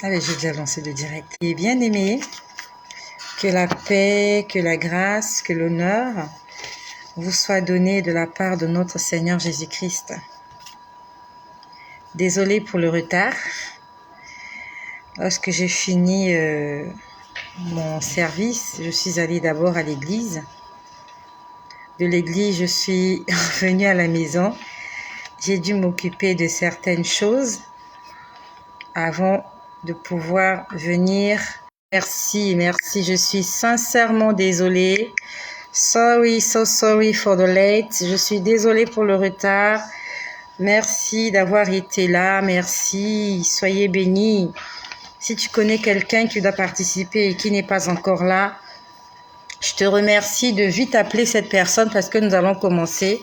Allez, j'ai déjà lancé le direct. Et bien aimé, que la paix, que la grâce, que l'honneur vous soit donné de la part de notre Seigneur Jésus-Christ. Désolée pour le retard. Lorsque j'ai fini mon service, je suis allée d'abord à l'église. De l'église, je suis revenue à la maison. J'ai dû m'occuper de certaines choses avant de pouvoir venir. Merci, je suis sincèrement désolée. Sorry, so sorry for the late. Je suis désolée pour le retard. Merci d'avoir été là. Merci. Soyez bénis. Si tu connais quelqu'un qui doit participer et qui n'est pas encore là, je te remercie de vite appeler cette personne parce que nous allons commencer.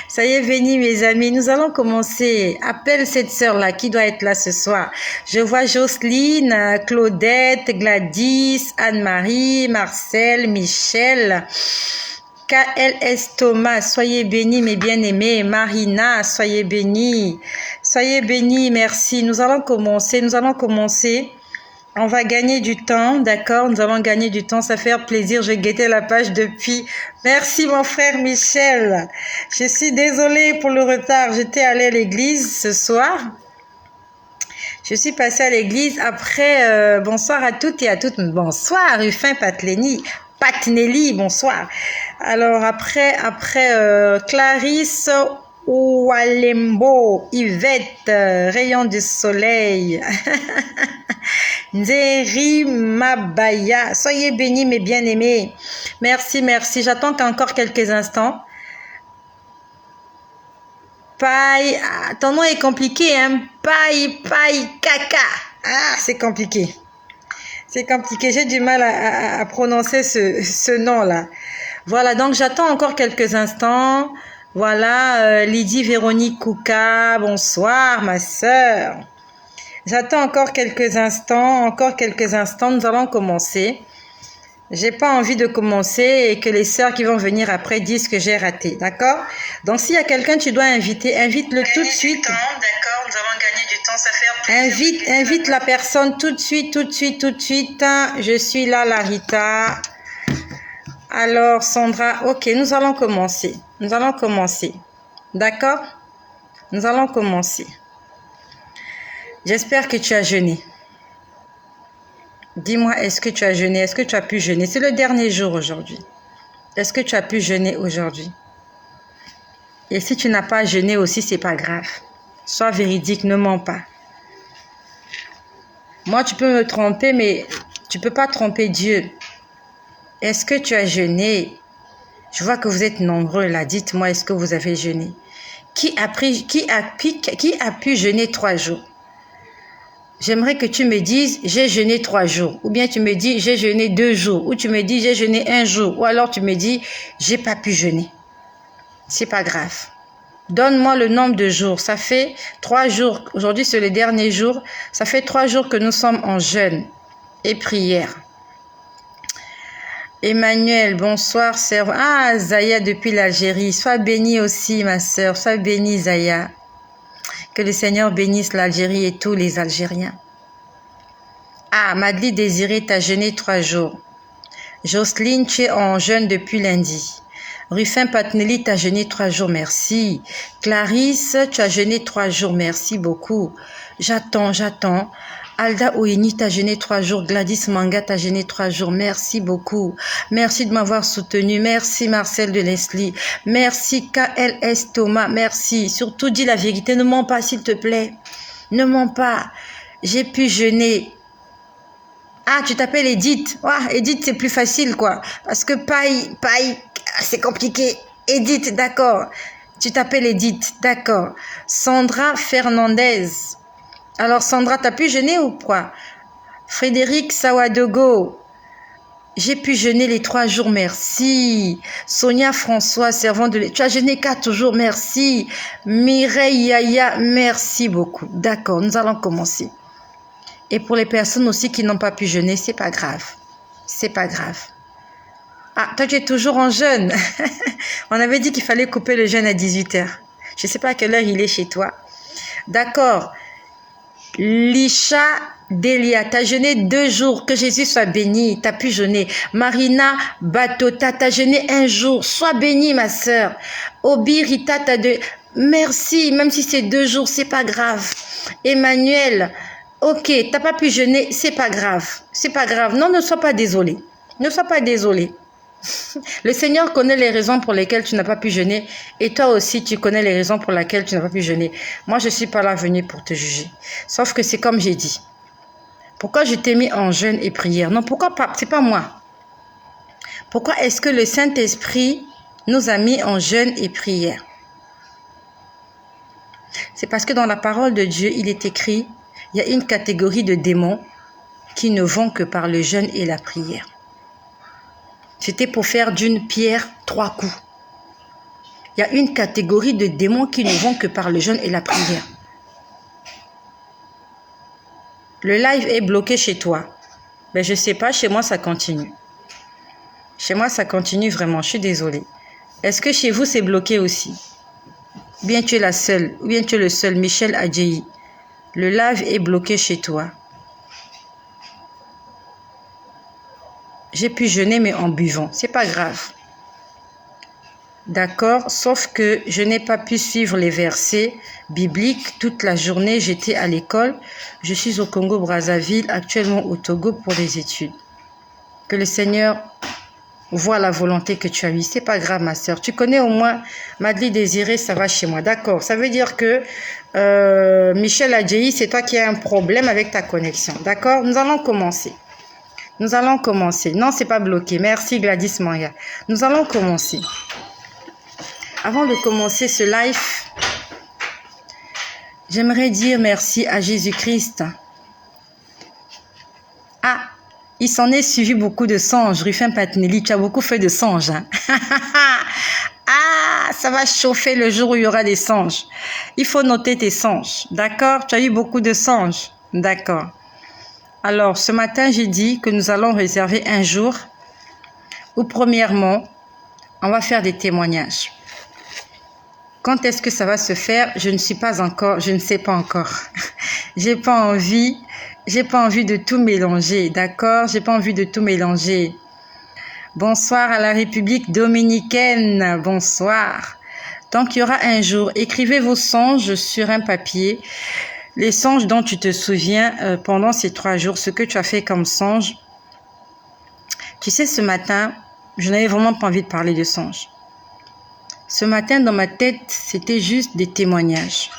Soyez bénis mes amis, nous allons commencer. Appelle cette sœur-là qui doit être là ce soir. Je vois Jocelyne, Claudette, Gladys, Anne-Marie, Marcel, Michel, KLS Thomas, soyez bénis mes bien-aimés. Marina, soyez bénis. Soyez bénis, merci. Nous allons commencer. On va gagner du temps, d'accord? Nous allons gagner du temps, ça fait plaisir. J'ai guetté la page depuis. Merci mon frère Michel. Je suis désolée pour le retard. J'étais allée à l'église ce soir. Je suis passée à l'église après. Bonsoir à toutes et à toutes. Bonsoir Rufin Patnelli, bonsoir. Alors après Clarisse Oualembo, Yvette, Rayon du Soleil, Nzeri Mabaya, soyez bénis mes bien-aimés. Merci. J'attends qu'encore quelques instants. Paille, ton nom est compliqué, hein? Paille, caca. Ah, c'est compliqué. J'ai du mal à prononcer ce nom-là. Voilà, donc j'attends encore quelques instants. Voilà, Lydie Véronique Kouka, bonsoir ma sœur. J'attends encore quelques instants, nous allons commencer. J'ai pas envie de commencer et que les sœurs qui vont venir après disent que j'ai raté, d'accord? Donc s'il y a quelqu'un tu dois inviter, invite-le tout de suite. D'accord, nous allons gagner du temps, ça fait plaisir. Invite la personne tout de suite. Je suis là, Larita. Alors Sandra, ok, nous allons commencer. D'accord? Nous allons commencer. J'espère que tu as jeûné. Dis-moi, est-ce que tu as jeûné? Est-ce que tu as pu jeûner? C'est le dernier jour aujourd'hui. Est-ce que tu as pu jeûner aujourd'hui? Et si tu n'as pas jeûné aussi, c'est pas grave. Sois véridique, ne mens pas. Moi, tu peux me tromper, mais tu peux pas tromper Dieu. Est-ce que tu as jeûné? Je vois que vous êtes nombreux là. Dites-moi, est-ce que vous avez jeûné? Qui a pu jeûner 3 jours? J'aimerais que tu me dises, j'ai jeûné 3 jours. Ou bien tu me dis, j'ai jeûné 2 jours. Ou tu me dis, j'ai jeûné 1 jour. Ou alors tu me dis, j'ai pas pu jeûner. C'est pas grave. Donne-moi le nombre de jours. Ça fait 3 jours. Aujourd'hui, c'est le dernier jour. Ça fait 3 jours que nous sommes en jeûne et prière. Emmanuel, bonsoir, sœur. Ah, Zaya depuis l'Algérie. Sois bénie aussi, ma sœur. Sois bénie, Zaya. Que le Seigneur bénisse l'Algérie et tous les Algériens. Ah, Madly Désiré, tu as jeûné 3 jours. Jocelyne, tu es en jeûne depuis lundi. Rufin Patnelli, tu as jeûné 3 jours, merci. Clarisse, tu as jeûné 3 jours, merci beaucoup. J'attends. Alda Ouini, tu as jeûné 3 jours. Gladys Manga, tu as jeûné 3 jours, merci beaucoup. Merci de m'avoir soutenu. Merci Marcel de Leslie. Merci KLS Thomas, merci. Surtout dis la vérité, ne mens pas s'il te plaît. Ne mens pas. J'ai pu jeûner. Ah, tu t'appelles Edith. Edith, c'est plus facile, quoi. Parce que paille, c'est compliqué. Edith, d'accord. Tu t'appelles Edith, d'accord. Sandra Fernandez. Alors, Sandra, t'as pu jeûner ou quoi? Frédéric Sawadogo. J'ai pu jeûner les 3 jours, merci. Sonia François, servant de... Tu as jeûné 4 jours, merci. Mireille Yaya, merci beaucoup. D'accord, nous allons commencer. Et pour les personnes aussi qui n'ont pas pu jeûner, c'est pas grave. Ah, toi, tu es toujours en jeûne. On avait dit qu'il fallait couper le jeûne à 18h. Je ne sais pas à quelle heure il est chez toi. D'accord. Lisha Delia, tu as jeûné 2 jours, que Jésus soit béni, tu as pu jeûner. Marina Batota, tu as jeûné 1 jour, sois bénie ma sœur. Obi Rita, tu as merci, même si c'est 2 jours, c'est pas grave. Emmanuel, ok, t'as pas pu jeûner, c'est pas grave, c'est pas grave. Non, ne sois pas désolé, ne sois pas désolé. Le Seigneur connaît les raisons pour lesquelles tu n'as pas pu jeûner et toi aussi tu connais les raisons pour lesquelles tu n'as pas pu jeûner. Moi je suis pas là venue pour te juger. Sauf que c'est comme j'ai dit. Pourquoi je t'ai mis en jeûne et prière? Non, pourquoi pas? C'est pas moi. Pourquoi est-ce que le Saint-Esprit nous a mis en jeûne et prière? C'est parce que dans la parole de Dieu, il est écrit, il y a une catégorie de démons qui ne vont que par le jeûne et la prière. C'était pour faire d'une pierre 3 coups. Il y a une catégorie de démons qui ne vont que par le jeûne et la prière. Le live est bloqué chez toi. Mais je ne sais pas, chez moi ça continue. Chez moi ça continue vraiment, je suis désolée. Est-ce que chez vous c'est bloqué aussi? Ou bien tu es la seule, ou bien tu es le seul, Michel Adjeyi. Le live est bloqué chez toi. J'ai pu jeûner mais en buvant, c'est pas grave. D'accord, sauf que je n'ai pas pu suivre les versets bibliques toute la journée, j'étais à l'école. Je suis au Congo-Brazzaville, actuellement au Togo pour les études. Que le Seigneur voit la volonté que tu as eue, c'est pas grave ma soeur. Tu connais au moins Madly Désiré, ça va chez moi, d'accord. Ça veut dire que Michel Adjeyi, c'est toi qui as un problème avec ta connexion, d'accord. Nous allons commencer. Nous allons commencer. Non, c'est pas bloqué. Merci Gladys Maya. Nous allons commencer. Avant de commencer ce live, j'aimerais dire merci à Jésus-Christ. Ah, il s'en est suivi beaucoup de songes. Rufin Patnelli, tu as beaucoup fait de songes. Hein? Ah, ça va chauffer le jour où il y aura des songes. Il faut noter tes songes. D'accord? Tu as eu beaucoup de songes. D'accord. Alors, ce matin, j'ai dit que nous allons réserver un jour où, premièrement, on va faire des témoignages. Quand est-ce que ça va se faire? Je ne sais pas encore. J'ai pas envie de tout mélanger, d'accord? J'ai pas envie de tout mélanger. Bonsoir à la République dominicaine, bonsoir. Donc, il y aura un jour. Écrivez vos songes sur un papier. Les songes dont tu te souviens pendant ces 3 jours, ce que tu as fait comme songe. Tu sais, ce matin, je n'avais vraiment pas envie de parler de songes. Ce matin, dans ma tête, c'était juste des témoignages.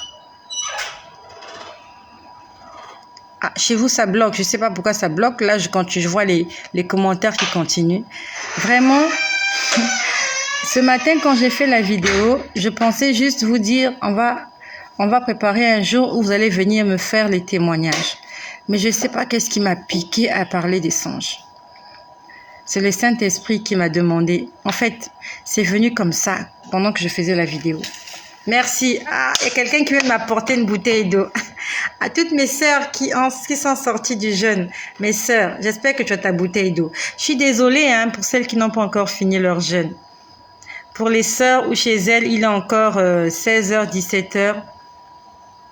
Ah, chez vous, ça bloque. Je ne sais pas pourquoi ça bloque. Là, quand je vois les commentaires qui continuent. Vraiment, ce matin, quand j'ai fait la vidéo, je pensais juste vous dire, on va préparer un jour où vous allez venir me faire les témoignages. Mais je ne sais pas qu'est-ce qui m'a piqué à parler des songes. C'est le Saint-Esprit qui m'a demandé. En fait, c'est venu comme ça pendant que je faisais la vidéo. Merci. Ah, il y a quelqu'un qui vient m'apporter une bouteille d'eau. À toutes mes sœurs qui sont sorties du jeûne. Mes sœurs, j'espère que tu as ta bouteille d'eau. Je suis désolée pour celles qui n'ont pas encore fini leur jeûne. Pour les sœurs ou chez elles, il est encore 16h, 17h.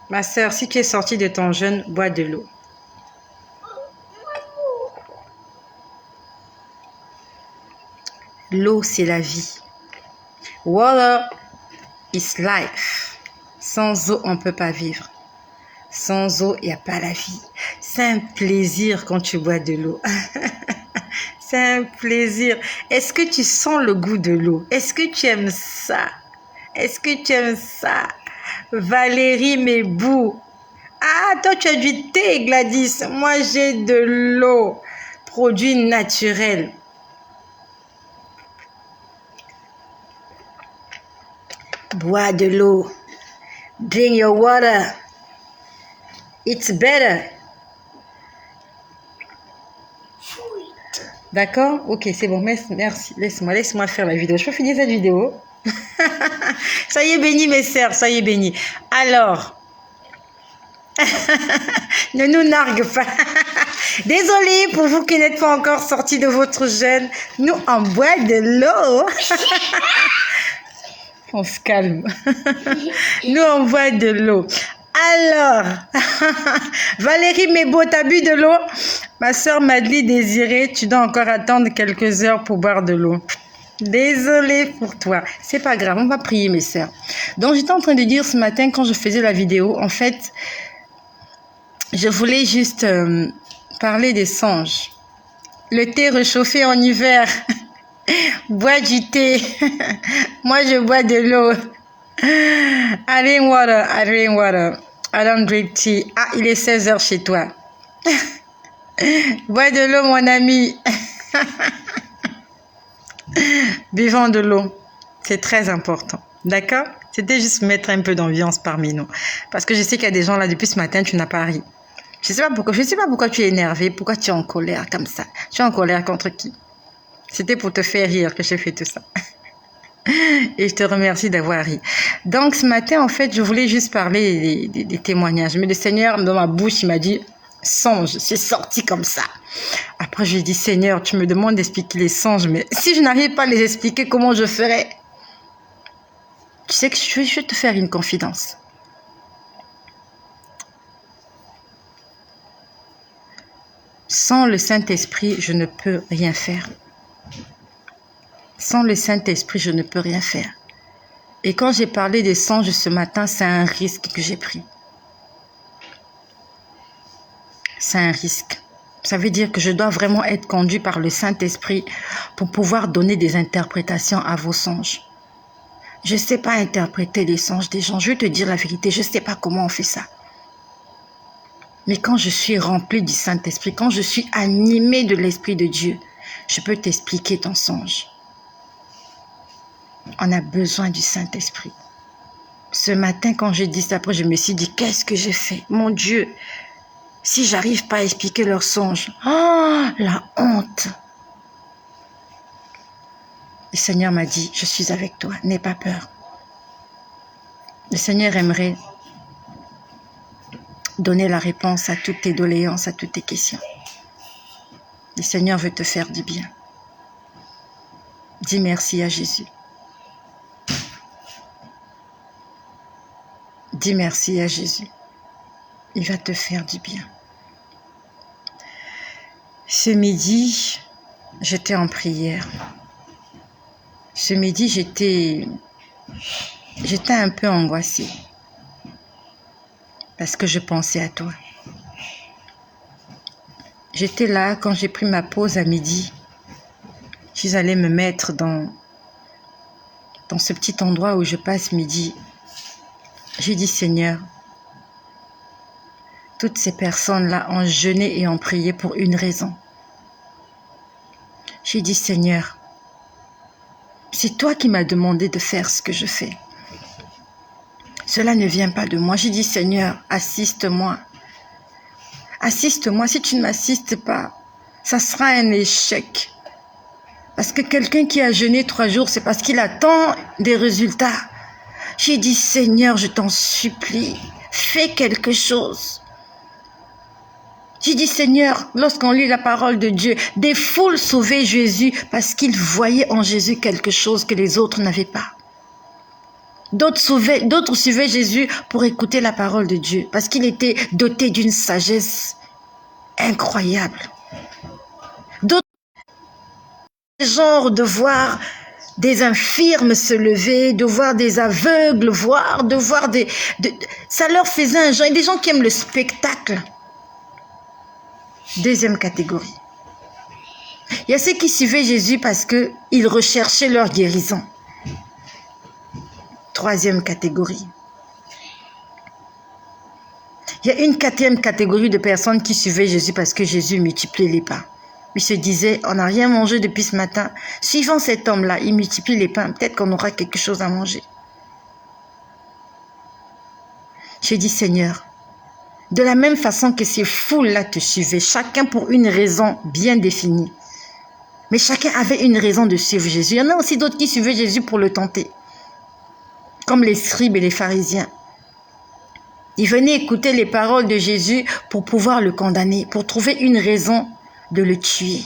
Ma sœur, si tu es sortie de ton jeûne, bois de l'eau. L'eau, c'est la vie. Water is life. Sans eau, on ne peut pas vivre. Sans eau, il n'y a pas la vie. C'est un plaisir quand tu bois de l'eau. C'est un plaisir. Est-ce que tu sens le goût de l'eau? Est-ce que tu aimes ça? Est-ce que tu aimes ça? Valérie Mébou. Ah, toi, tu as du thé, Gladys. Moi, j'ai de l'eau. Produit naturel. Bois de l'eau. Drink your water. It's better. D'accord? Ok, c'est bon. Merci. Laisse-moi faire la vidéo. Je peux finir cette vidéo? Soyez bénis, mes sœurs. Soyez bénis. Alors, ne nous nargue pas. Désolée pour vous qui n'êtes pas encore sortis de votre jeûne. Nous, on boit de l'eau. On se calme. Nous, on boit de l'eau. Alors, Valérie Mébeau, t'as bu de l'eau? Ma soeur Madeleine Désirée, tu dois encore attendre quelques heures pour boire de l'eau. Désolée pour toi. C'est pas grave, on va prier mes sœurs. Donc, j'étais en train de dire ce matin quand je faisais la vidéo, en fait, je voulais juste parler des songes. Le thé réchauffé en hiver. Bois du thé. Moi, je bois de l'eau. I drink water, I drink water. I don't drink tea. Ah, il est 16h chez toi. Bois de l'eau, mon ami. Buvons de l'eau. C'est très important. D'accord? C'était juste mettre un peu d'ambiance parmi nous. Parce que je sais qu'il y a des gens là, depuis ce matin, tu n'as pas ri. Je sais pas pourquoi tu es énervé, pourquoi tu es en colère comme ça. Tu es en colère contre qui? C'était pour te faire rire que j'ai fait tout ça. Et je te remercie d'avoir ri. Donc, ce matin, en fait, je voulais juste parler des témoignages. Mais le Seigneur, dans ma bouche, il m'a dit, songe, c'est sorti comme ça. Après, je lui ai dit, Seigneur, tu me demandes d'expliquer les songes, mais si je n'arrive pas à les expliquer, comment je ferais? Tu sais que je vais te faire une confidence. Sans le Saint-Esprit, je ne peux rien faire. Sans le Saint-Esprit, je ne peux rien faire. Et quand j'ai parlé des songes ce matin, c'est un risque que j'ai pris. C'est un risque. Ça veut dire que je dois vraiment être conduit par le Saint-Esprit pour pouvoir donner des interprétations à vos songes. Je ne sais pas interpréter les songes des gens. Je vais te dire la vérité, je ne sais pas comment on fait ça. Mais quand je suis rempli du Saint-Esprit, quand je suis animé de l'Esprit de Dieu, je peux t'expliquer ton songe. On a besoin du Saint-Esprit. Ce matin, quand j'ai dit ça, après, je me suis dit, qu'est-ce que j'ai fait? Mon Dieu, si j'arrive pas à expliquer leur songe, oh, la honte. Le Seigneur m'a dit, je suis avec toi, n'aie pas peur. Le Seigneur aimerait donner la réponse à toutes tes doléances, à toutes tes questions. Le Seigneur veut te faire du bien. Dis merci à Jésus. Dis merci à Jésus. Il va te faire du bien. Ce midi, j'étais en prière. Ce midi, j'étais un peu angoissée. Parce que je pensais à toi. J'étais là quand j'ai pris ma pause à midi. Je suis allée me mettre dans ce petit endroit où je passe midi. J'ai dit, Seigneur, toutes ces personnes-là ont jeûné et ont prié pour une raison. J'ai dit, Seigneur, c'est toi qui m'as demandé de faire ce que je fais. Cela ne vient pas de moi. J'ai dit, Seigneur, assiste-moi. Assiste-moi. Si tu ne m'assistes pas, ça sera un échec. Parce que quelqu'un qui a jeûné 3 jours, c'est parce qu'il attend des résultats. J'ai dit, Seigneur, je t'en supplie, fais quelque chose. J'ai dit, Seigneur, lorsqu'on lit la parole de Dieu, des foules sauvaient Jésus parce qu'ils voyaient en Jésus quelque chose que les autres n'avaient pas. D'autres suivaient Jésus pour écouter la parole de Dieu parce qu'il était doté d'une sagesse incroyable. D'autres, genre de voir des infirmes se lever, de voir des aveugles voir, de voir ça leur faisait un genre. Il y a des gens qui aiment le spectacle. Deuxième catégorie. Il y a ceux qui suivaient Jésus parce qu'ils recherchaient leur guérison. Troisième catégorie. Il y a une 4e catégorie de personnes qui suivaient Jésus parce que Jésus multipliait les pains. Il se disait, on n'a rien mangé depuis ce matin. Suivant cet homme-là, il multiplie les pains. Peut-être qu'on aura quelque chose à manger. J'ai dit, Seigneur, de la même façon que ces foules-là te suivaient, chacun pour une raison bien définie. Mais chacun avait une raison de suivre Jésus. Il y en a aussi d'autres qui suivaient Jésus pour le tenter. Comme les scribes et les pharisiens. Ils venaient écouter les paroles de Jésus pour pouvoir le condamner, pour trouver une raison de le tuer.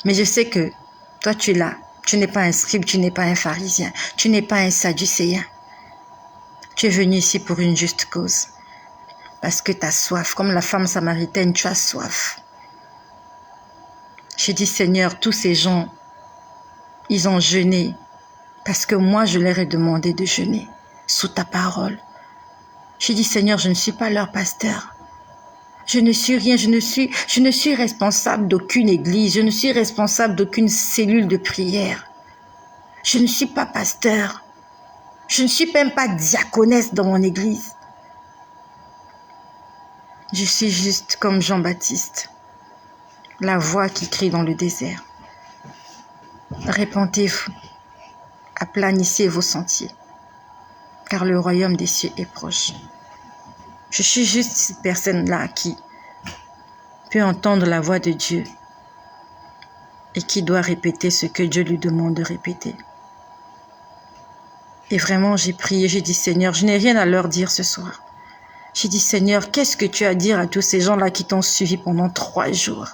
Mais je sais que toi tu es là. Tu n'es pas un scribe, tu n'es pas un pharisien, tu n'es pas un sadducéen. Tu es venu ici pour une juste cause. Parce que tu as soif. Comme la femme samaritaine, tu as soif. J'ai dit, Seigneur, tous ces gens, ils ont jeûné. Parce que moi, je leur ai demandé de jeûner. Sous ta parole. J'ai dit, Seigneur, je ne suis pas leur pasteur. Je ne suis rien. Je ne suis responsable d'aucune église. Je ne suis responsable d'aucune cellule de prière. Je ne suis pas pasteur. Je ne suis même pas diaconesse dans mon église. Je suis juste comme Jean-Baptiste, la voix qui crie dans le désert. Répentez-vous, aplanissez vos sentiers, car le royaume des cieux est proche. Je suis juste cette personne-là qui peut entendre la voix de Dieu et qui doit répéter ce que Dieu lui demande de répéter. Et vraiment, j'ai prié, j'ai dit, Seigneur, je n'ai rien à leur dire ce soir. J'ai dit, Seigneur, qu'est-ce que tu as à dire à tous ces gens-là qui t'ont suivi pendant 3 jours?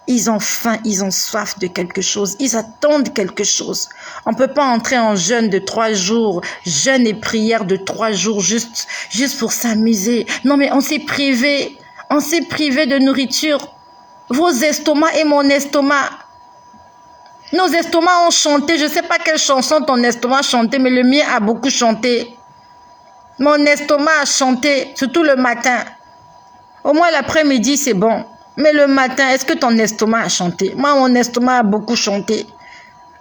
Ils ont faim, ils ont soif de quelque chose, ils attendent quelque chose. On ne peut pas entrer en jeûne de 3 jours, jeûne et prière de 3 jours juste pour s'amuser. Non mais on s'est privé de nourriture. Vos estomacs et mon estomac. Nos estomacs ont chanté, je ne sais pas quelle chanson ton estomac a chanté, mais le mien a beaucoup chanté. Mon estomac a chanté, surtout le matin. Au moins l'après-midi, c'est bon. Mais le matin, est-ce que ton estomac a chanté? Moi, mon estomac a beaucoup chanté.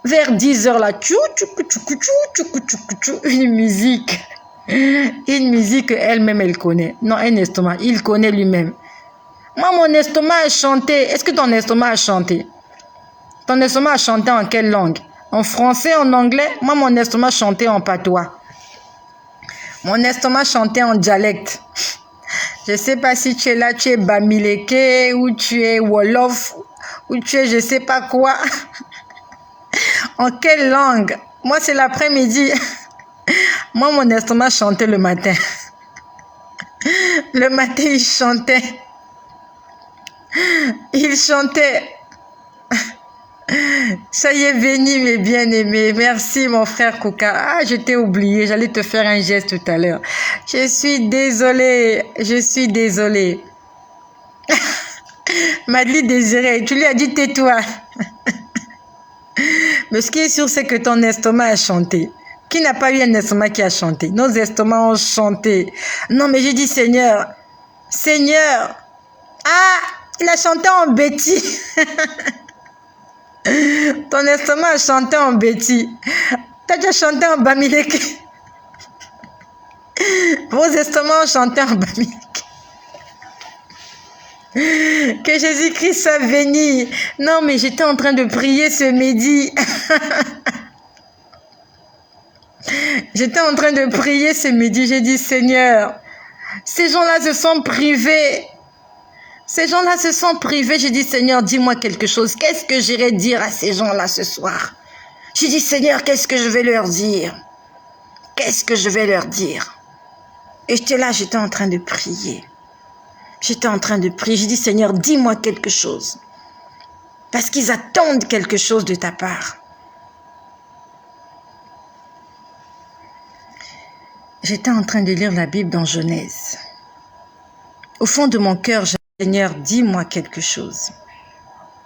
Vers 10 heures, là, une musique. Une musique elle-même, elle connaît. Non, un estomac, il connaît lui-même. Moi, mon estomac a chanté. Est-ce que ton estomac a chanté? Ton estomac a chanté en quelle langue? En français, en anglais? Moi, mon estomac chantait en patois. Mon estomac chantait en dialecte. Je ne sais pas si tu es là, tu es Bamileke, ou tu es Wolof, ou tu es je ne sais pas quoi. En quelle langue? Moi, c'est l'après-midi. Moi, mon estomac chantait le matin. Le matin, il chantait. Il chantait. Ça y est, béni mes bien-aimés. Merci mon frère Kouka. Ah, je t'ai oublié, j'allais te faire un geste tout à l'heure. Je suis désolée. Madeleine Désirée, tu lui as dit tais-toi. Mais ce qui est sûr, c'est que ton estomac a chanté. Qui n'a pas eu un estomac qui a chanté? Nos estomacs ont chanté. Non, mais j'ai dit Seigneur. Ah, il a chanté en Betty. Ton estomac a chanté en Betty. Tu as déjà chanté en Bamileke. Vos estomacs ont chanté en Bamileke. Que Jésus-Christ soit béni. Non, mais j'étais en train de prier ce midi. J'étais en train de prier ce midi. J'ai dit, Seigneur, ces gens-là se sont privés. J'ai dit, Seigneur, dis-moi quelque chose. Qu'est-ce que j'irai dire à ces gens-là ce soir? J'ai dit, Seigneur, qu'est-ce que je vais leur dire? Et j'étais en train de prier. J'ai dit, Seigneur, dis-moi quelque chose. Parce qu'ils attendent quelque chose de ta part. J'étais en train de lire la Bible dans Genèse. Au fond de mon cœur, Seigneur, dis-moi quelque chose.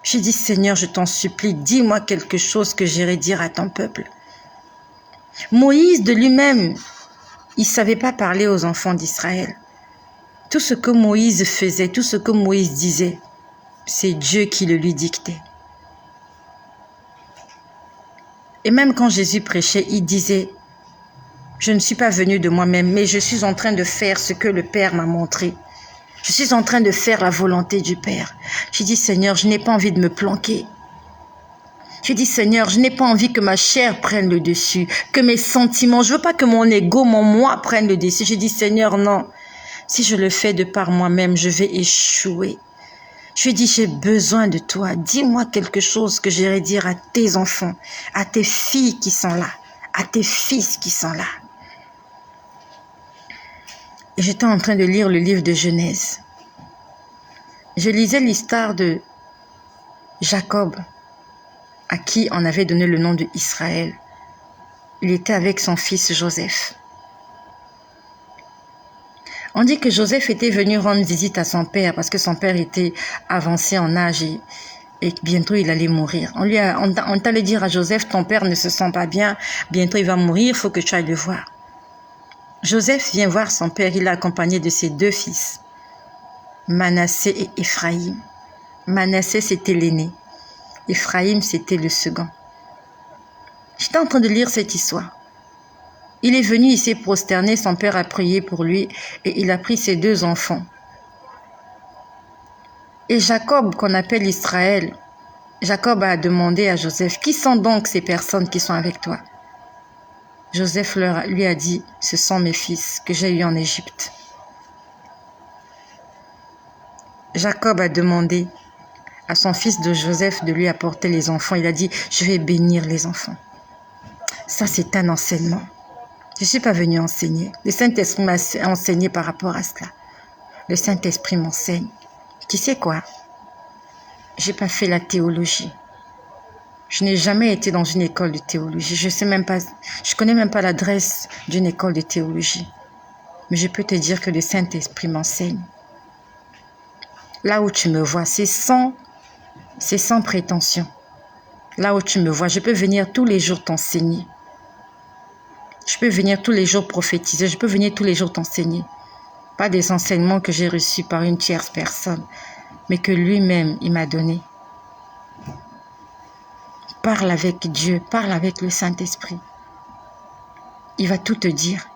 J'ai dit, Seigneur, je t'en supplie, dis-moi quelque chose que j'irai dire à ton peuple. Moïse de lui-même, il ne savait pas parler aux enfants d'Israël. Tout ce que Moïse faisait, tout ce que Moïse disait, c'est Dieu qui le lui dictait. Et même quand Jésus prêchait, il disait, je ne suis pas venu de moi-même, mais je suis en train de faire ce que le Père m'a montré. Je suis en train de faire la volonté du Père. J'ai dit, Seigneur, je n'ai pas envie de me planquer. J'ai dit, Seigneur, je n'ai pas envie que ma chair prenne le dessus, que mes sentiments, je veux pas que mon ego, mon moi prenne le dessus. J'ai dit, Seigneur, non. Si je le fais de par moi-même, je vais échouer. Je lui ai dit, j'ai besoin de toi. Dis-moi quelque chose que j'irai dire à tes enfants, à tes filles qui sont là, à tes fils qui sont là. Et j'étais en train de lire le livre de Genèse. Je lisais l'histoire de Jacob, à qui on avait donné le nom de Israël. Il était avec son fils Joseph. On dit que Joseph était venu rendre visite à son père parce que son père était avancé en âge et bientôt il allait mourir. On t'allait dire à Joseph, ton père ne se sent pas bien, bientôt il va mourir, il faut que tu ailles le voir. Joseph vient voir son père, il est accompagné de ses 2 fils, Manassé et Ephraïm. Manassé, c'était l'aîné. Ephraïm, c'était le second. J'étais en train de lire cette histoire. Il est venu, il s'est prosterné, son père a prié pour lui et il a pris ses 2 enfants. Et Jacob, qu'on appelle Israël, Jacob a demandé à Joseph, qui sont donc ces personnes qui sont avec toi? Joseph lui a dit, ce sont mes fils que j'ai eus en Égypte. Jacob a demandé à son fils de Joseph de lui apporter les enfants. Il a dit, je vais bénir les enfants. Ça, c'est un enseignement. Je ne suis pas venue enseigner. Le Saint-Esprit m'a enseigné par rapport à cela. Le Saint-Esprit m'enseigne. Tu sais quoi? Je n'ai pas fait la théologie. Je n'ai jamais été dans une école de théologie. Je connais même pas l'adresse d'une école de théologie. Mais je peux te dire que le Saint-Esprit m'enseigne. Là où tu me vois, c'est sans prétention. Là où tu me vois, je peux venir tous les jours t'enseigner. Je peux venir tous les jours prophétiser. Je peux venir tous les jours t'enseigner. Pas des enseignements que j'ai reçus par une tierce personne, mais que lui-même, il m'a donné. Parle avec Dieu, parle avec le Saint-Esprit. Il va tout te dire.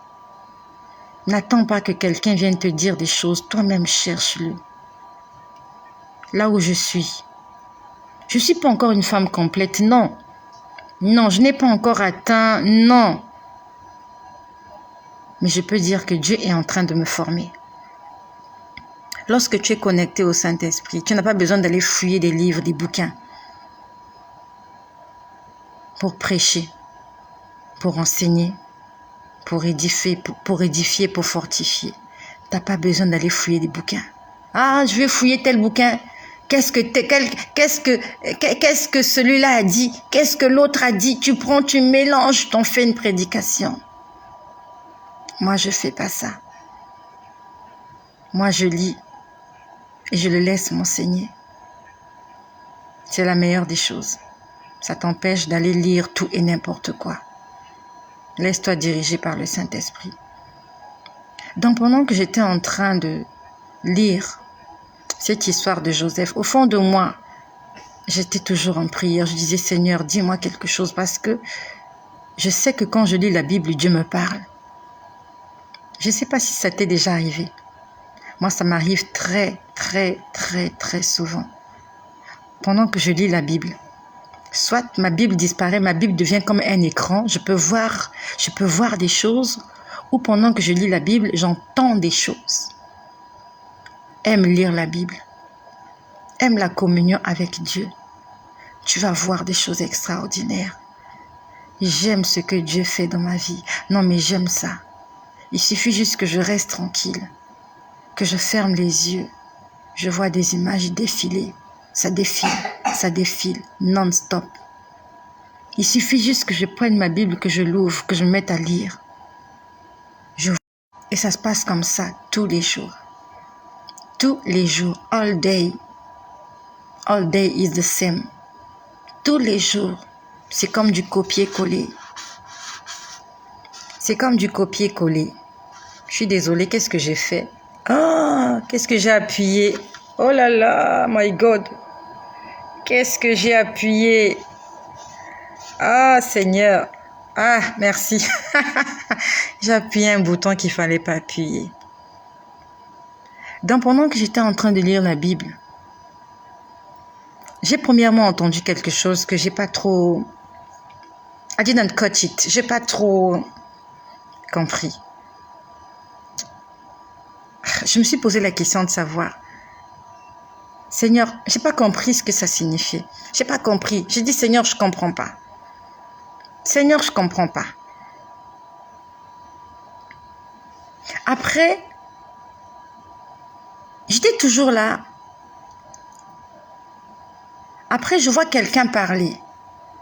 N'attends pas que quelqu'un vienne te dire des choses, toi-même cherche-le. Là où je suis ne suis pas encore une femme complète, non. Non, je n'ai pas encore atteint, non. Mais je peux dire que Dieu est en train de me former. Lorsque tu es connecté au Saint-Esprit, tu n'as pas besoin d'aller fouiller des livres, des bouquins. Pour prêcher, pour enseigner, pour édifier, pour fortifier. Tu n'as pas besoin d'aller fouiller des bouquins. Ah, je vais fouiller tel bouquin. Qu'est-ce que celui-là a dit? Qu'est-ce que l'autre a dit? Tu prends, tu mélanges, t'en fais une prédication. Moi, je ne fais pas ça. Moi, je lis et je le laisse m'enseigner. C'est la meilleure des choses. Ça t'empêche d'aller lire tout et n'importe quoi. Laisse-toi diriger par le Saint-Esprit. Donc, pendant que j'étais en train de lire cette histoire de Joseph, au fond de moi, j'étais toujours en prière. Je disais, Seigneur, dis-moi quelque chose parce que je sais que quand je lis la Bible, Dieu me parle. Je ne sais pas si ça t'est déjà arrivé. Moi, ça m'arrive très, très, très, très souvent. Pendant que je lis la Bible, soit ma Bible disparaît, ma Bible devient comme un écran, je peux voir des choses, ou pendant que je lis la Bible, j'entends des choses. Aime lire la Bible. Aime la communion avec Dieu. Tu vas voir des choses extraordinaires. J'aime ce que Dieu fait dans ma vie. Non, mais j'aime ça. Il suffit juste que je reste tranquille, que je ferme les yeux. Je vois des images défiler. Ça défile, non-stop. Il suffit juste que je prenne ma Bible, que je l'ouvre, que je me mette à lire. Et ça se passe comme ça tous les jours. Tous les jours, all day. All day is the same. Tous les jours, c'est comme du copier-coller. C'est comme du copier-coller. Je suis désolée, qu'est-ce que j'ai fait? Ah, qu'est-ce que j'ai appuyé? Oh là là, my God. Qu'est-ce que j'ai appuyé? Ah, Seigneur. Ah, merci. J'ai appuyé un bouton qu'il ne fallait pas appuyer. Donc, pendant que j'étais en train de lire la Bible, j'ai premièrement entendu quelque chose que j'ai pas trop... I didn't catch it. J'ai pas trop compris. Je me suis posé la question de savoir, Seigneur, j'ai pas compris ce que ça signifiait. J'ai pas compris. J'ai dit, Seigneur, je comprends pas. Seigneur, je comprends pas. Après, j'étais toujours là. Après, je vois quelqu'un parler.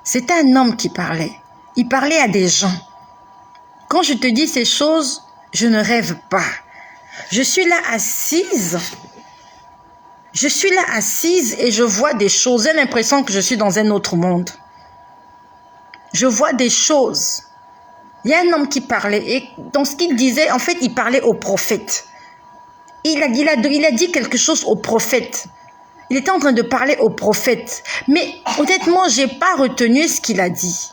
C'était un homme qui parlait. Il parlait à des gens. Quand je te dis ces choses, je ne rêve pas. Je suis là assise. Je suis là assise et je vois des choses. J'ai l'impression que je suis dans un autre monde. Je vois des choses. Il y a un homme qui parlait et dans ce qu'il disait, en fait, il parlait au prophète. Il a dit quelque chose au prophète. Il était en train de parler au prophète. Mais honnêtement, je n'ai pas retenu ce qu'il a dit.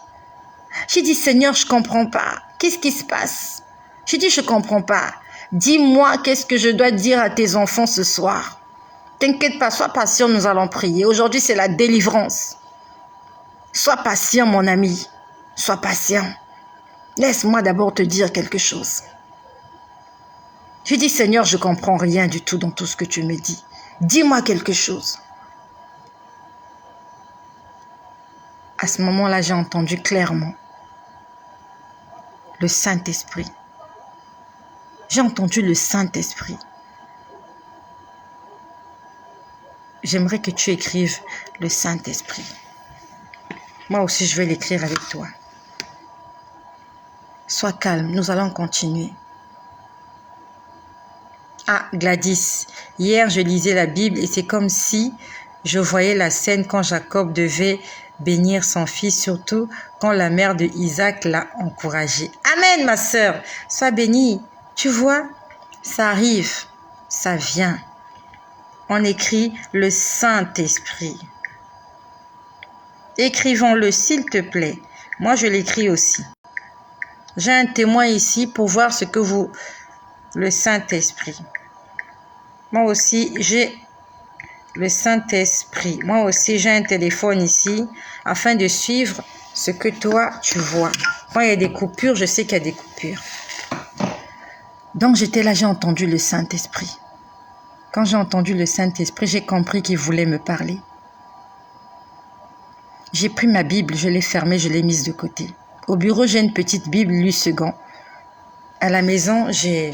J'ai dit, Seigneur, je ne comprends pas. Qu'est-ce qui se passe? J'ai dit, je ne comprends pas. Dis-moi, qu'est-ce que je dois dire à tes enfants ce soir? T'inquiète pas, sois patient, nous allons prier. Aujourd'hui, c'est la délivrance. Sois patient, mon ami. Sois patient. Laisse-moi d'abord te dire quelque chose. J'ai dit, Seigneur, je ne comprends rien du tout dans tout ce que tu me dis. Dis-moi quelque chose. À ce moment-là, j'ai entendu clairement le Saint-Esprit. J'ai entendu le Saint-Esprit. J'aimerais que tu écrives le Saint-Esprit. Moi aussi, je vais l'écrire avec toi. Sois calme, nous allons continuer. Ah, Gladys, hier je lisais la Bible et c'est comme si je voyais la scène quand Jacob devait bénir son fils, surtout quand la mère de Isaac l'a encouragé. Amen, ma sœur, sois bénie. Tu vois, ça arrive, ça vient. On écrit le Saint-Esprit. Écrivons-le, s'il te plaît. Moi, je l'écris aussi. J'ai un témoin ici pour voir ce que vous... Le Saint-Esprit. Moi aussi, j'ai le Saint-Esprit. Moi aussi, j'ai un téléphone ici afin de suivre ce que toi, tu vois. Quand il y a des coupures, je sais qu'il y a des coupures. Donc, j'étais là, j'ai entendu le Saint-Esprit. Quand j'ai entendu le Saint-Esprit, j'ai compris qu'il voulait me parler. J'ai pris ma Bible, je l'ai fermée, je l'ai mise de côté. Au bureau, j'ai une petite Bible, Louis II. À la maison, j'ai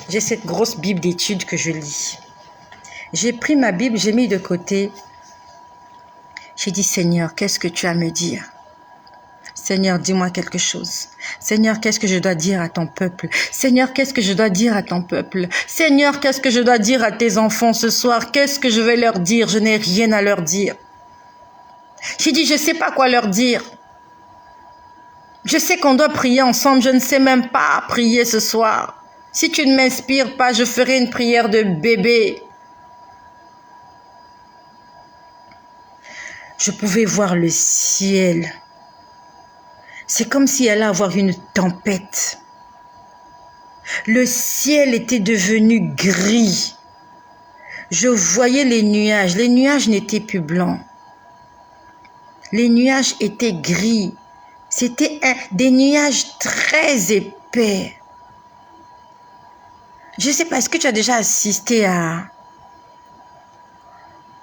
cette grosse Bible d'études que je lis. J'ai pris ma Bible, j'ai mis de côté. J'ai dit, Seigneur, qu'est-ce que tu as à me dire? Seigneur, dis-moi quelque chose. Seigneur, qu'est-ce que je dois dire à ton peuple? Seigneur, qu'est-ce que je dois dire à ton peuple? Seigneur, qu'est-ce que je dois dire à tes enfants ce soir? Qu'est-ce que je vais leur dire? Je n'ai rien à leur dire. J'ai dit, je ne sais pas quoi leur dire. Je sais qu'on doit prier ensemble, je ne sais même pas prier ce soir. Si tu ne m'inspires pas, je ferai une prière de bébé. Je pouvais voir le ciel. C'est comme s'il allait avoir une tempête. Le ciel était devenu gris. Je voyais les nuages. Les nuages n'étaient plus blancs. Les nuages étaient gris. C'était des nuages très épais. Je ne sais pas, est-ce que tu as déjà assisté à...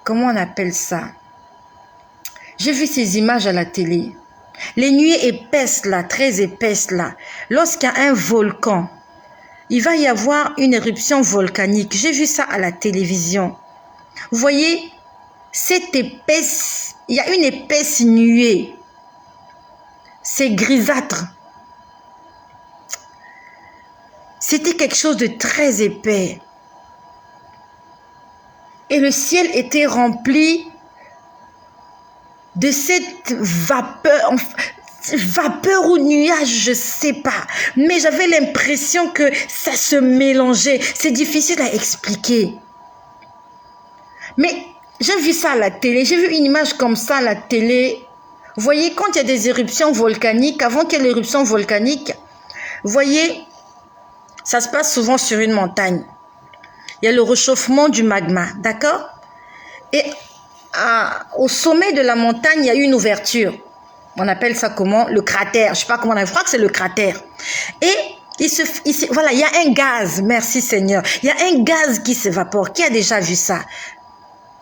Comment on appelle ça? J'ai vu ces images à la télé. Les nuées épaisses là, très épaisses là. Lorsqu'il y a un volcan, il va y avoir une éruption volcanique. J'ai vu ça à la télévision. Vous voyez, cette épaisse, il y a une épaisse nuée. C'est grisâtre. C'était quelque chose de très épais. Et le ciel était rempli de cette vapeur ou nuage, je ne sais pas. Mais j'avais l'impression que ça se mélangeait. C'est difficile à expliquer. Mais j'ai vu ça à la télé. J'ai vu une image comme ça à la télé. Vous voyez, quand il y a des éruptions volcaniques, avant qu'il y ait l'éruption volcanique, vous voyez, ça se passe souvent sur une montagne. Il y a le réchauffement du magma, d'accord? Et au sommet de la montagne, il y a une ouverture. On appelle ça comment? Le cratère. Je ne sais pas comment on appelle. Je crois que c'est le cratère. Et voilà, il y a un gaz. Merci Seigneur. Il y a un gaz qui s'évapore. Qui a déjà vu ça?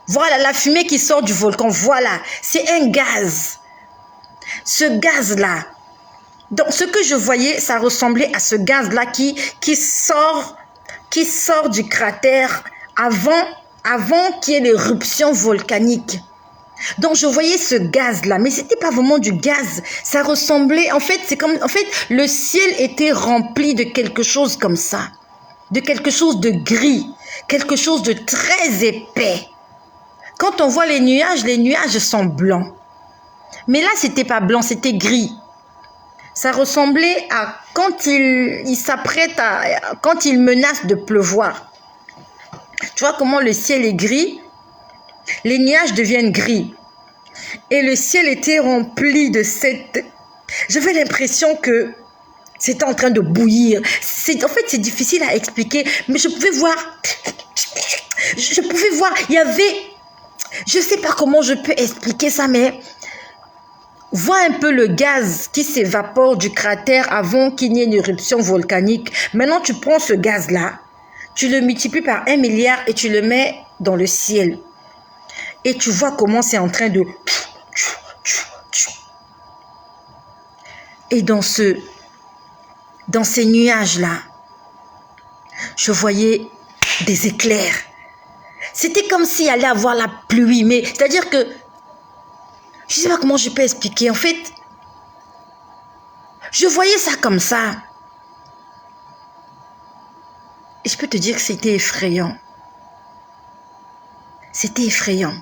Voilà, la fumée qui sort du volcan. Voilà, c'est un gaz. Ce gaz-là. Donc, ce que je voyais, ça ressemblait à ce gaz-là qui sort du cratère avant qu'il y ait l'éruption volcanique. Donc, je voyais ce gaz-là, mais ce n'était pas vraiment du gaz. Ça ressemblait, en fait, le ciel était rempli de quelque chose comme ça. de quelque chose de gris, quelque chose de très épais. Quand on voit les nuages sont blancs. Mais là, c'était pas blanc, c'était gris. Ça ressemblait à quand il s'apprête quand il menace de pleuvoir. Tu vois comment le ciel est gris? Les nuages deviennent gris. Et le ciel était rempli de cette... J'avais l'impression que c'était en train de bouillir. En fait, c'est difficile à expliquer, mais je pouvais voir... il y avait... Je ne sais pas comment je peux expliquer ça, mais... Vois un peu le gaz qui s'évapore du cratère avant qu'il n'y ait une éruption volcanique. Maintenant, tu prends ce gaz-là, tu le multiplies par 1 milliard et tu le mets dans le ciel. Et tu vois comment c'est en train de... Et dans ces nuages-là, je voyais des éclairs. C'était comme s'il allait avoir la pluie, mais c'est-à-dire que je ne sais pas comment je peux expliquer. En fait, je voyais ça comme ça. Et je peux te dire que c'était effrayant. C'était effrayant.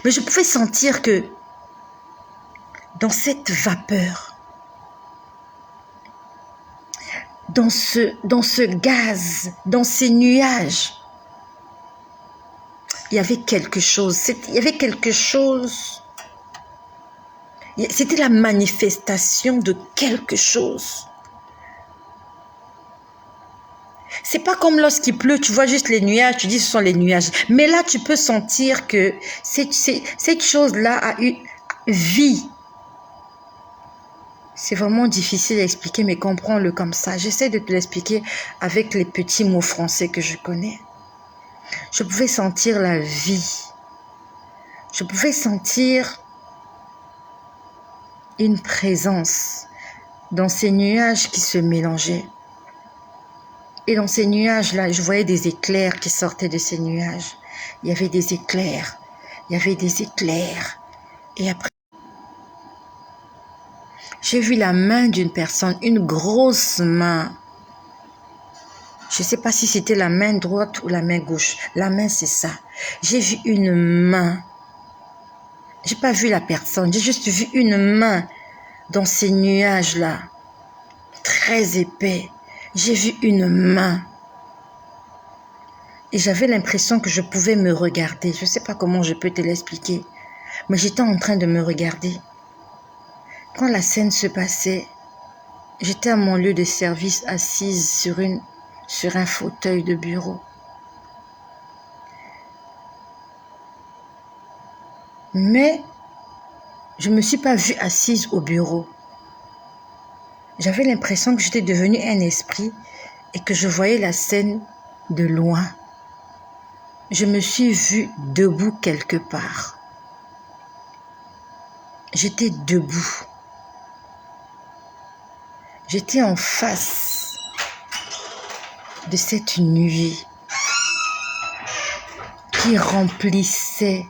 Mais je pouvais sentir que dans cette vapeur, dans ce gaz, dans ces nuages, il y avait quelque chose. Il y avait quelque chose. C'était la manifestation de quelque chose. C'est pas comme lorsqu'il pleut, tu vois juste les nuages, tu dis ce sont les nuages. Mais là, tu peux sentir que cette chose-là a eu vie. C'est vraiment difficile à expliquer, mais comprends-le comme ça. J'essaie de te l'expliquer avec les petits mots français que je connais. Je pouvais sentir la vie. Je pouvais sentir une présence dans ces nuages qui se mélangeaient. Et dans ces nuages-là, je voyais des éclairs qui sortaient de ces nuages. Il y avait des éclairs. Il y avait des éclairs. Et après, j'ai vu la main d'une personne, une grosse main. Je ne sais pas si c'était la main droite ou la main gauche. La main, c'est ça. J'ai vu une main. Je n'ai pas vu la personne. J'ai juste vu une main dans ces nuages-là. Très épais. J'ai vu une main. Et j'avais l'impression que je pouvais me regarder. Je ne sais pas comment je peux te l'expliquer. Mais j'étais en train de me regarder. Quand la scène se passait, j'étais à mon lieu de service assise sur un fauteuil de bureau. Mais je ne me suis pas vue assise au bureau. J'avais l'impression que j'étais devenue un esprit et que je voyais la scène de loin. Je me suis vue debout quelque part. J'étais debout. J'étais en face de cette nuit qui remplissait,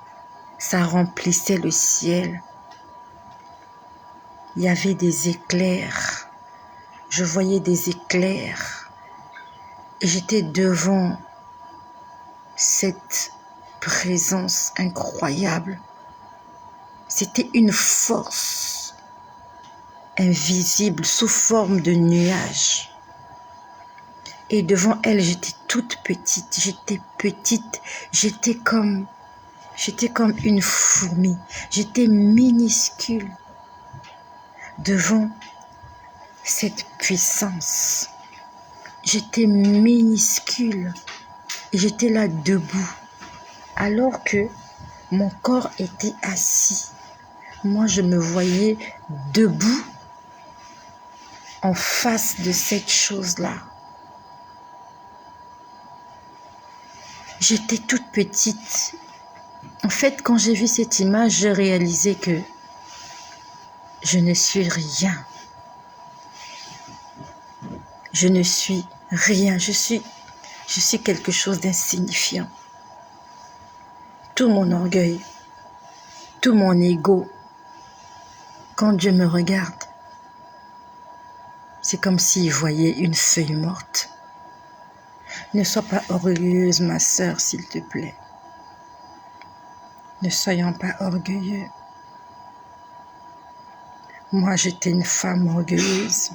ça remplissait le ciel. Il y avait des éclairs. Je voyais des éclairs. Et j'étais devant cette présence incroyable. C'était une force invisible sous forme de nuages. Et devant elle, j'étais toute petite. J'étais comme une fourmi. J'étais minuscule devant cette puissance. J'étais minuscule et j'étais là debout alors que mon corps était assis. Moi, je me voyais debout en face de cette chose-là. J'étais toute petite. En fait, quand j'ai vu cette image, j'ai réalisé que je ne suis rien. Je ne suis rien. Je suis quelque chose d'insignifiant. Tout mon orgueil, tout mon ego, quand Dieu me regarde, c'est comme s'il voyait une feuille morte. Ne sois pas orgueilleuse, ma sœur, s'il te plaît. Ne soyons pas orgueilleux. Moi, j'étais une femme orgueilleuse.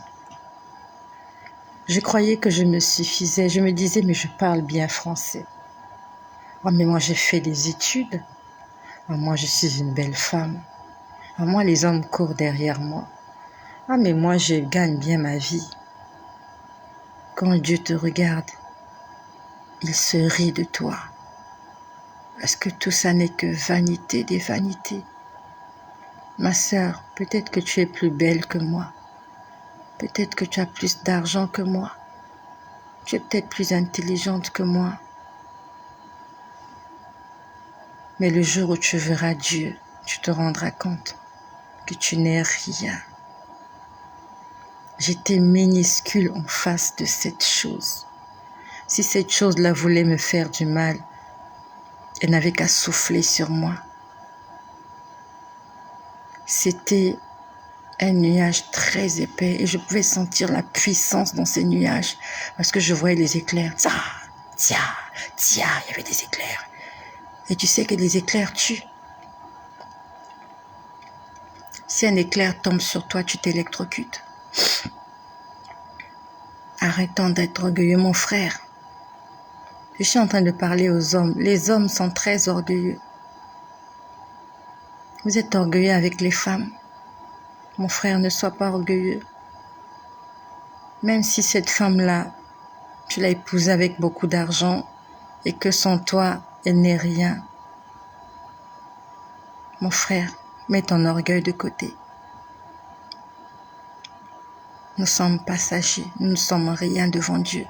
Je croyais que je me suffisais. Je me disais, mais je parle bien français. Oh, mais moi, j'ai fait des études. Oh, moi, je suis une belle femme. Oh, moi, les hommes courent derrière moi. Ah, mais moi, je gagne bien ma vie. Quand Dieu te regarde, il se rit de toi. Parce que tout ça n'est que vanité des vanités. Ma sœur, peut-être que tu es plus belle que moi. Peut-être que tu as plus d'argent que moi. Tu es peut-être plus intelligente que moi. Mais le jour où tu verras Dieu, tu te rendras compte que tu n'es rien. J'étais minuscule en face de cette chose. Si cette chose-là voulait me faire du mal, elle n'avait qu'à souffler sur moi. C'était un nuage très épais et je pouvais sentir la puissance dans ces nuages parce que je voyais les éclairs. Tcha, tcha, tcha, il y avait des éclairs. Et tu sais que les éclairs tuent. Si un éclair tombe sur toi, tu t'électrocutes. Arrêtons d'être orgueilleux, mon frère. Je suis en train de parler aux hommes. Les hommes sont très orgueilleux. Vous êtes orgueilleux avec les femmes. Mon frère, ne sois pas orgueilleux. Même si cette femme-là, tu l'as épousée avec beaucoup d'argent et que sans toi, elle n'est rien. Mon frère, mets ton orgueil de côté. Nous sommes passagers, nous ne sommes rien devant Dieu.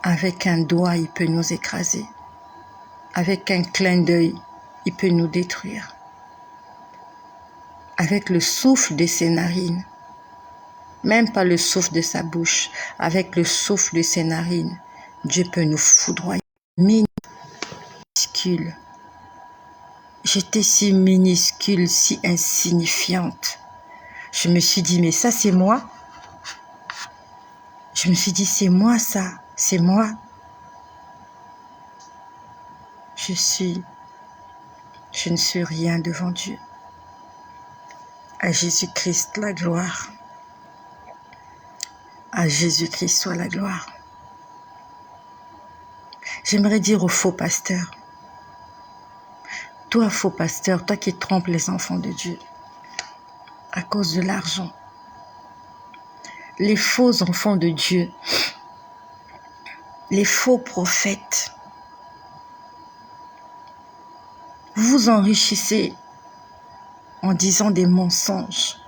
Avec un doigt, il peut nous écraser. Avec un clin d'œil, il peut nous détruire. Avec le souffle de ses narines, même pas le souffle de sa bouche, avec le souffle de ses narines, Dieu peut nous foudroyer. Minuscule. J'étais si minuscule, si insignifiante. Je me suis dit, mais ça c'est moi. Je me suis dit, c'est moi ça, c'est moi. Je ne suis rien devant Dieu. À Jésus-Christ la gloire. À Jésus-Christ soit la gloire. J'aimerais dire aux faux pasteurs, toi faux pasteur, toi qui trompes les enfants de Dieu à cause de l'argent, les faux enfants de Dieu, les faux prophètes, vous enrichissez en disant des mensonges.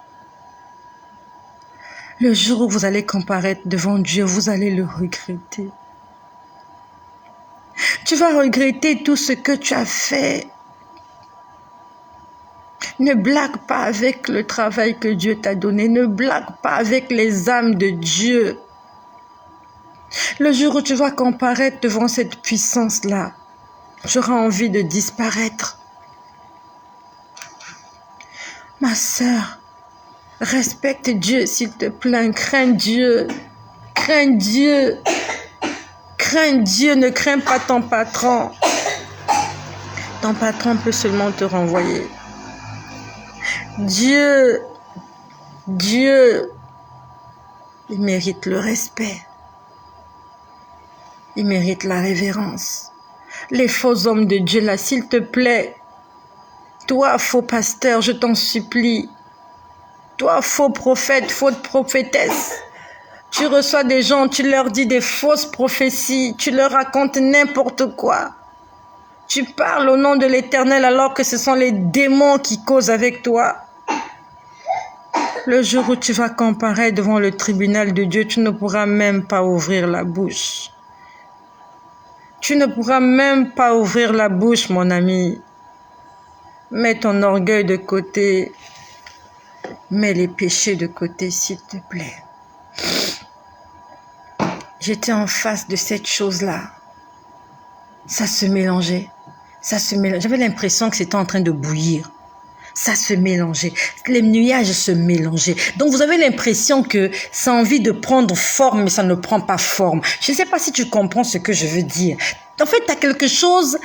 Le jour où vous allez comparaître devant Dieu, vous allez le regretter. Tu vas regretter tout ce que tu as fait. Ne blague pas avec le travail que Dieu t'a donné. Ne blague pas avec les âmes de Dieu. Le jour où tu vas comparaître devant cette puissance-là, tu auras envie de disparaître. Ma sœur, respecte Dieu, s'il te plaît. Crains Dieu. Crains Dieu. Crains Dieu, ne crains pas ton patron. Ton patron peut seulement te renvoyer. Dieu, il mérite le respect. Il mérite la révérence. Les faux hommes de Dieu là, s'il te plaît. Toi, faux pasteur, je t'en supplie. Toi, faux prophète, faute prophétesse. Tu reçois des gens, tu leur dis des fausses prophéties, tu leur racontes n'importe quoi. Tu parles au nom de l'Éternel alors que ce sont les démons qui causent avec toi. Le jour où tu vas comparaître devant le tribunal de Dieu, tu ne pourras même pas ouvrir la bouche. Tu ne pourras même pas ouvrir la bouche, mon ami. Mets ton orgueil de côté. Mets les péchés de côté, s'il te plaît. J'étais en face de cette chose-là. Ça se mélangeait. J'avais l'impression que c'était en train de bouillir. ça se mélangeait. Les nuages se mélangeaient. Donc, vous avez l'impression que ça a envie de prendre forme, mais ça ne prend pas forme. Je ne sais pas si tu comprends ce que je veux dire. En fait, tu as quelque chose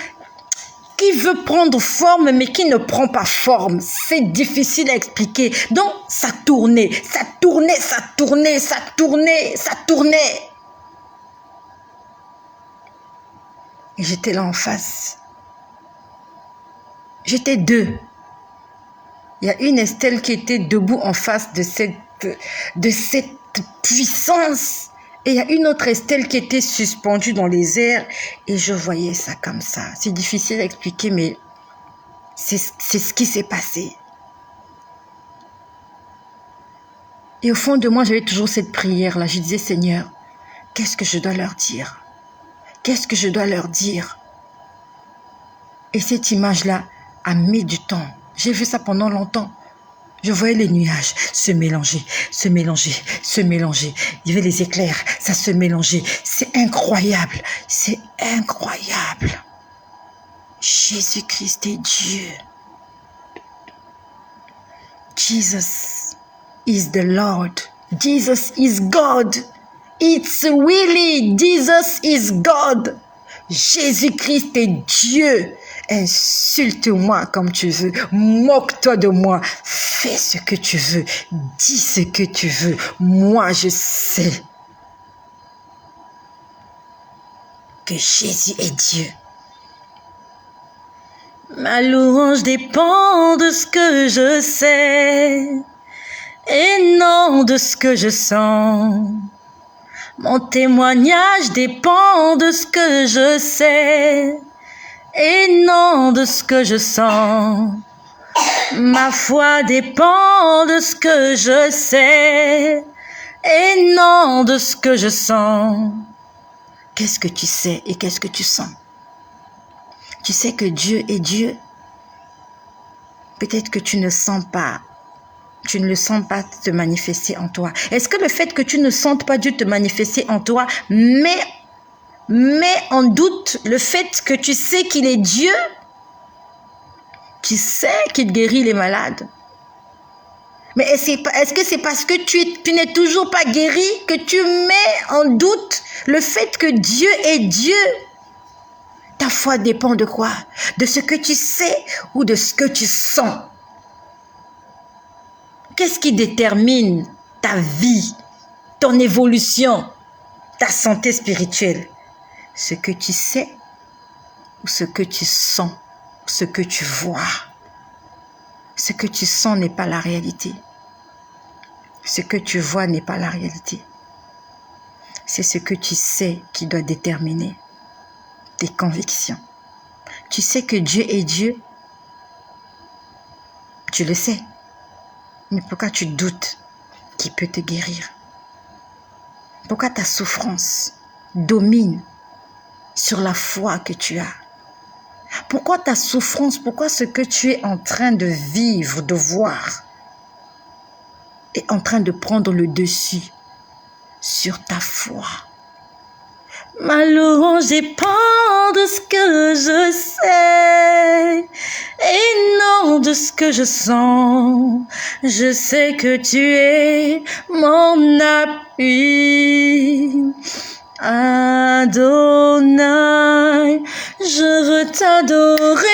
qui veut prendre forme, mais qui ne prend pas forme. C'est difficile à expliquer. Donc, ça tournait, ça tournait, ça tournait, ça tournait, ça tournait. Et j'étais là en face. J'étais deux. Il y a une Estelle qui était debout en face de cette puissance. Et il y a une autre Estelle qui était suspendue dans les airs. Et je voyais ça comme ça. C'est difficile à expliquer, mais c'est ce qui s'est passé. Et au fond de moi, j'avais toujours cette prière-là. Je disais, Seigneur, qu'est-ce que je dois leur dire? Qu'est-ce que je dois leur dire? Et cette image-là a mis du temps. J'ai vu ça pendant longtemps. Je voyais les nuages se mélanger, se mélanger, se mélanger. Il y avait les éclairs, ça se mélangeait. C'est incroyable, c'est incroyable. Jésus-Christ est Dieu. Jesus is the Lord. Jesus is God. It's really Jesus is God. Jésus-Christ est Dieu. Insulte-moi comme tu veux, moque-toi de moi, fais ce que tu veux, dis ce que tu veux. Moi, je sais que Jésus est Dieu. Ma louange dépend de ce que je sais et non de ce que je sens. Mon témoignage dépend de ce que je sais et non de ce que je sens. Ma foi dépend de ce que je sais et non de ce que je sens. Qu'est-ce que tu sais et qu'est-ce que tu sens? Tu sais que Dieu est Dieu. Peut-être que tu ne sens pas. Tu ne le sens pas te manifester en toi. Est-ce que le fait que tu ne sentes pas Dieu te manifester en toi met en doute le fait que tu sais qu'il est Dieu? Tu sais qu'il guérit les malades. Mais est-ce que c'est parce que tu n'es toujours pas guéri que tu mets en doute le fait que Dieu est Dieu? Ta foi dépend de quoi? De ce que tu sais ou de ce que tu sens? Qu'est-ce qui détermine ta vie, ton évolution, ta santé spirituelle? Ce que tu sais ou ce que tu sens, ce que tu vois? Ce que tu sens n'est pas la réalité. Ce que tu vois n'est pas la réalité. C'est ce que tu sais qui doit déterminer tes convictions. Tu sais que Dieu est Dieu. Tu le sais. Mais pourquoi tu doutes qu'il peut te guérir? Pourquoi ta souffrance domine sur la foi que tu as? Pourquoi ta souffrance, pourquoi ce que tu es en train de vivre, de voir, est en train de prendre le dessus sur ta foi? Ma louange dépend de ce que je sais et non de ce que je sens. Je sais que tu es mon appui. Adonai, je veux t'adorer,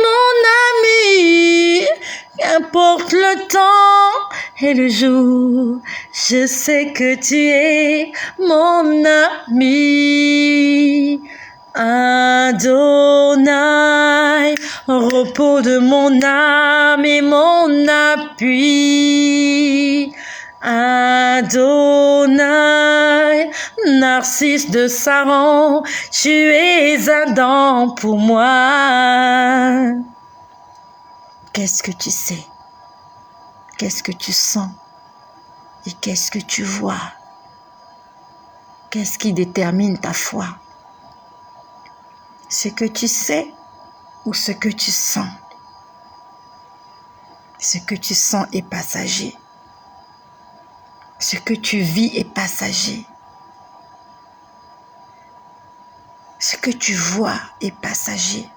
mon ami. Qu'importe le temps et le jour, je sais que tu es mon ami. Adonai, repos de mon âme et mon appui. Adonai, Narcisse de Saron, tu es Adam pour moi. Qu'est-ce que tu sais? Qu'est-ce que tu sens? Et qu'est-ce que tu vois? Qu'est-ce qui détermine ta foi? Ce que tu sais ou ce que tu sens? Ce que tu sens est passager. Ce que tu vis est passager. Ce que tu vois est passager.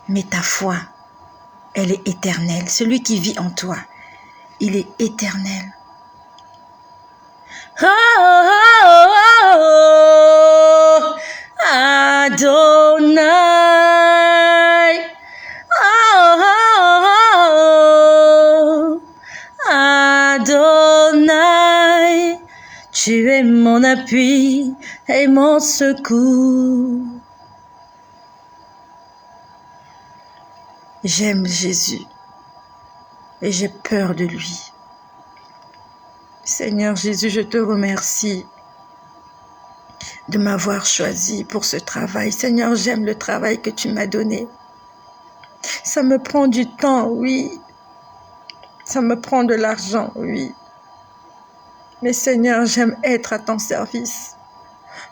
Mais ta foi, elle est éternelle. Celui qui vit en toi, il est éternel. Oh, oh, oh, oh, Adonai. Oh, oh, oh, Adonai. Tu es mon appui et mon secours. J'aime Jésus et j'ai peur de lui. Seigneur Jésus, je te remercie de m'avoir choisi pour ce travail. Seigneur, j'aime le travail que tu m'as donné. Ça me prend du temps, oui. Ça me prend de l'argent, oui. Mais Seigneur, j'aime être à ton service.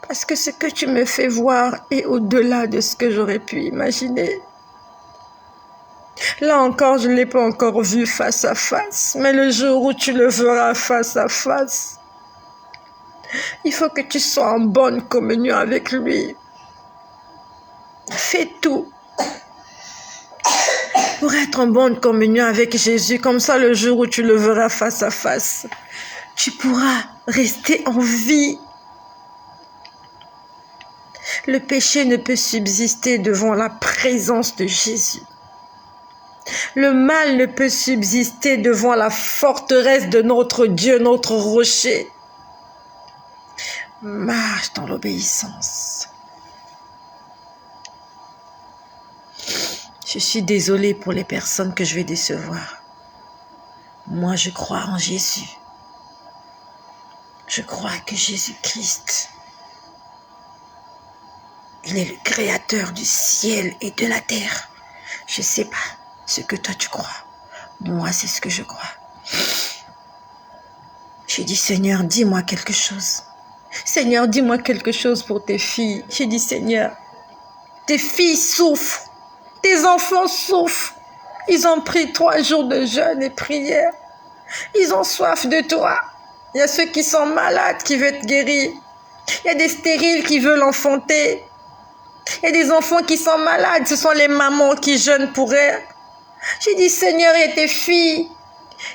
Parce que ce que tu me fais voir est au-delà de ce que j'aurais pu imaginer. Là encore, je ne l'ai pas encore vu face à face. Mais le jour où tu le verras face à face, il faut que tu sois en bonne communion avec lui. Fais tout pour être en bonne communion avec Jésus. Comme ça, le jour où tu le verras face à face, tu pourras rester en vie. Le péché ne peut subsister devant la présence de Jésus. Le mal ne peut subsister devant la forteresse de notre Dieu, notre rocher. Marche dans l'obéissance. Je suis désolée pour les personnes que je vais décevoir. Moi, je crois en Jésus. Je crois que Jésus-Christ, il est le créateur du ciel et de la terre. Je ne sais pas ce que toi tu crois. Moi, c'est ce que je crois. J'ai dit, Seigneur, dis-moi quelque chose. Seigneur, dis-moi quelque chose pour tes filles. J'ai dit, Seigneur, tes filles souffrent. Tes enfants souffrent. Ils ont pris 3 jours de jeûne et prière. Ils ont soif de toi. Il y a ceux qui sont malades qui veulent être guéris. Il y a des stériles qui veulent enfanter. Il y a des enfants qui sont malades. Ce sont les mamans qui jeûnent pour elles. J'ai dit, Seigneur, et tes filles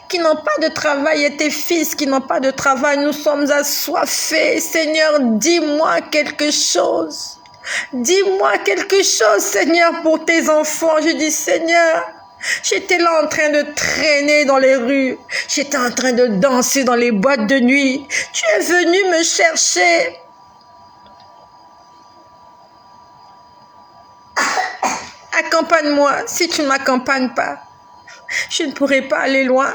qui n'ont pas de travail, et tes fils qui n'ont pas de travail, nous sommes assoiffés. Seigneur, dis-moi quelque chose. Dis-moi quelque chose, Seigneur, pour tes enfants. Je dis, Seigneur, j'étais là en train de traîner dans les rues. J'étais en train de danser dans les boîtes de nuit. Tu es venu me chercher. Accompagne-moi. Si tu ne m'accompagnes pas, je ne pourrai pas aller loin.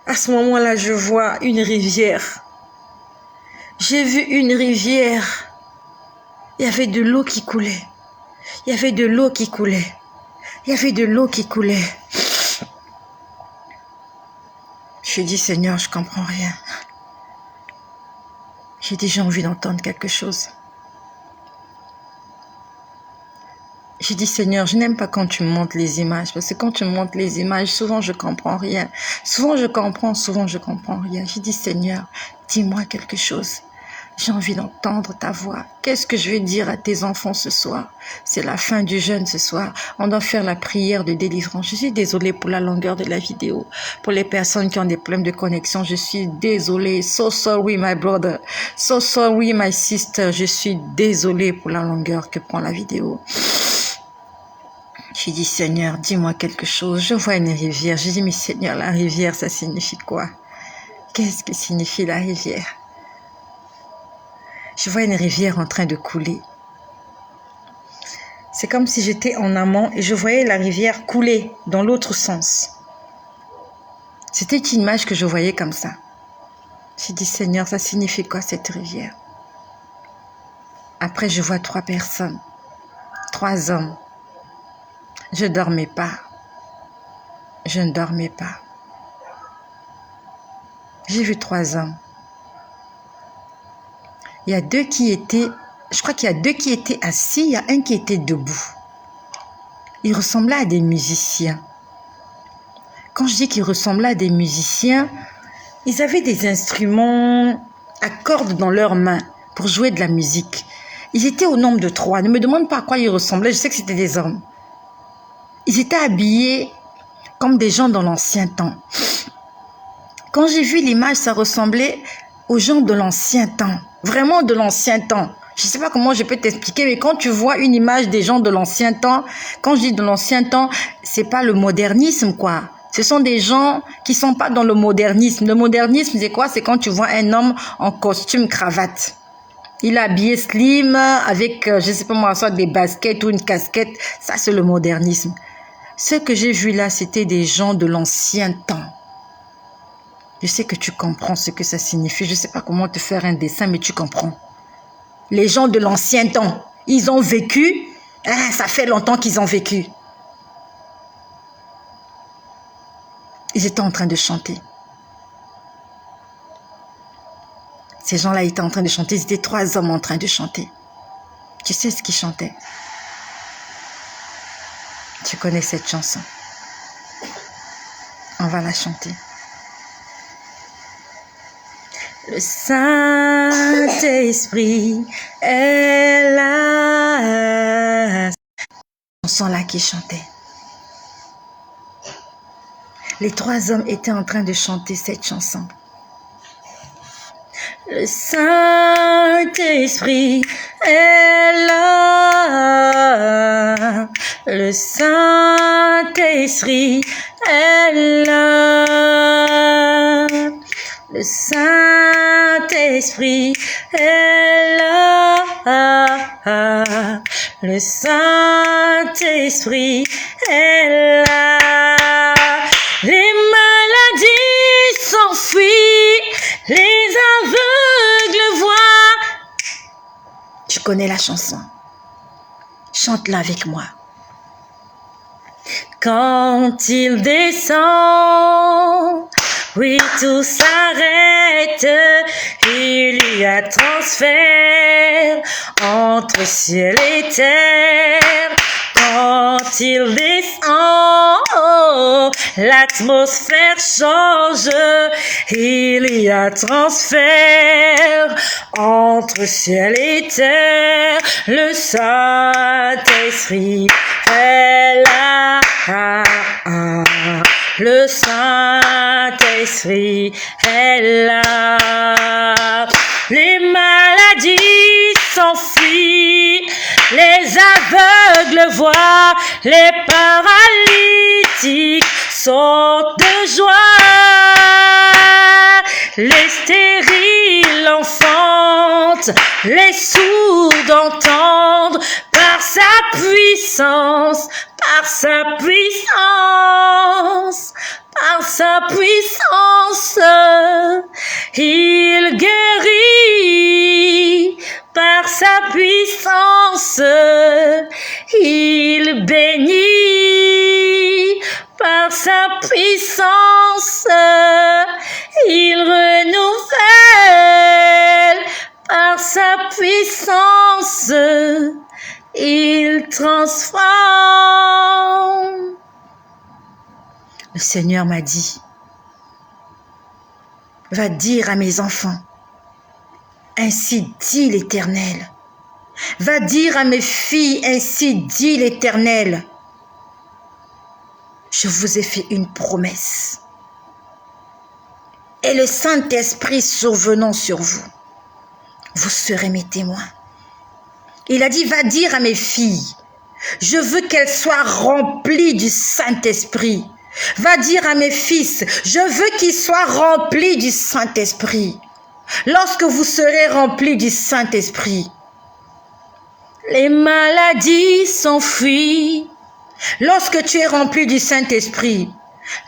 À ce moment-là, je vois une rivière. J'ai vu une rivière. Il y avait de l'eau qui coulait. Il y avait de l'eau qui coulait. Il y avait de l'eau qui coulait. J'ai dit, Seigneur, je ne comprends rien. J'ai dit, j'ai envie d'entendre quelque chose. J'ai dit, Seigneur, je n'aime pas quand tu me montres les images. Parce que quand tu me montres les images, souvent je ne comprends rien. Souvent je comprends rien. J'ai dit, Seigneur, dis-moi quelque chose. J'ai envie d'entendre ta voix. Qu'est-ce que je vais dire à tes enfants ce soir? C'est la fin du jeûne ce soir. On doit faire la prière de délivrance. Je suis désolée pour la longueur de la vidéo. Pour les personnes qui ont des problèmes de connexion, je suis désolée. So sorry, my brother. So sorry, my sister. Je suis désolée pour la longueur que prend la vidéo. J'ai dit, Seigneur, dis-moi quelque chose. Je vois une rivière. J'ai dit, mais Seigneur, la rivière, ça signifie quoi? Qu'est-ce que signifie la rivière? Je vois une rivière en train de couler. C'est comme si j'étais en amont et je voyais la rivière couler dans l'autre sens. C'était une image que je voyais comme ça. J'ai dit, Seigneur, ça signifie quoi cette rivière? Après, je vois 3 personnes, 3 hommes. Je ne dormais pas. Je ne dormais pas. J'ai vu 3 hommes. Il y a 2 qui étaient, je crois qu'il y a 2 qui étaient assis, il y a un qui était debout. Ils ressemblaient à des musiciens. Quand je dis qu'ils ressemblaient à des musiciens, ils avaient des instruments à cordes dans leurs mains pour jouer de la musique. Ils étaient au nombre de 3. Ne me demande pas à quoi ils ressemblaient. Je sais que c'était des hommes. Ils étaient habillés comme des gens dans l'ancien temps. Quand j'ai vu l'image, ça ressemblait aux gens de l'ancien temps. Vraiment de l'ancien temps. Je ne sais pas comment je peux t'expliquer, mais quand tu vois une image des gens de l'ancien temps, quand je dis de l'ancien temps, c'est pas le modernisme, quoi. Ce sont des gens qui sont pas dans le modernisme. Le modernisme, c'est quoi? C'est quand tu vois un homme en costume cravate. Il est habillé slim, avec, je sais pas moi, soit des baskets ou une casquette. Ça, c'est le modernisme. Ce que j'ai vu là, c'était des gens de l'ancien temps. Je sais que tu comprends ce que ça signifie. Je sais pas comment te faire un dessin, mais tu comprends. Les gens de l'ancien temps, ils ont vécu. Ah, ça fait longtemps qu'ils ont vécu. Ils étaient en train de chanter. Ces gens-là étaient en train de chanter. Ils étaient 3 hommes en train de chanter. Tu sais ce qu'ils chantaient? Tu connais cette chanson. On va la chanter. Le Saint-Esprit est là. Cette chanson-là qui chantait. Les 3 hommes étaient en train de chanter cette chanson. Le Saint-Esprit est là. Le Saint-Esprit est là. Le Saint-Esprit est là. Le Saint-Esprit est là. Les maladies s'enfuient, les aveugles voient. Tu connais la chanson. Chante-la avec moi. Quand il descend, oui, tout s'arrête. Il y a transfert entre ciel et terre. Quand il descend, l'atmosphère change. Il y a transfert entre ciel et terre. Le Saint-Esprit est là. Le Saint-Esprit est là. Les maladies s'enfuient, les aveugles voient, les paralytiques sautent de joie. Les stériles enfantent, les sourds entendent par sa puissance, par sa puissance, par sa puissance. Il guérit par sa puissance. Il bénit par sa puissance. Il renouvelle par sa puissance. Il transforme. Le Seigneur m'a dit, va dire à mes enfants, ainsi dit l'Éternel. Va dire à mes filles, ainsi dit l'Éternel. Je vous ai fait une promesse. Et le Saint-Esprit survenant sur vous, vous serez mes témoins. Il a dit, va dire à mes filles, je veux qu'elles soient remplies du Saint-Esprit. Va dire à mes fils, je veux qu'ils soient remplis du Saint-Esprit. Lorsque vous serez remplis du Saint-Esprit, les maladies s'enfuient. Lorsque tu es rempli du Saint-Esprit,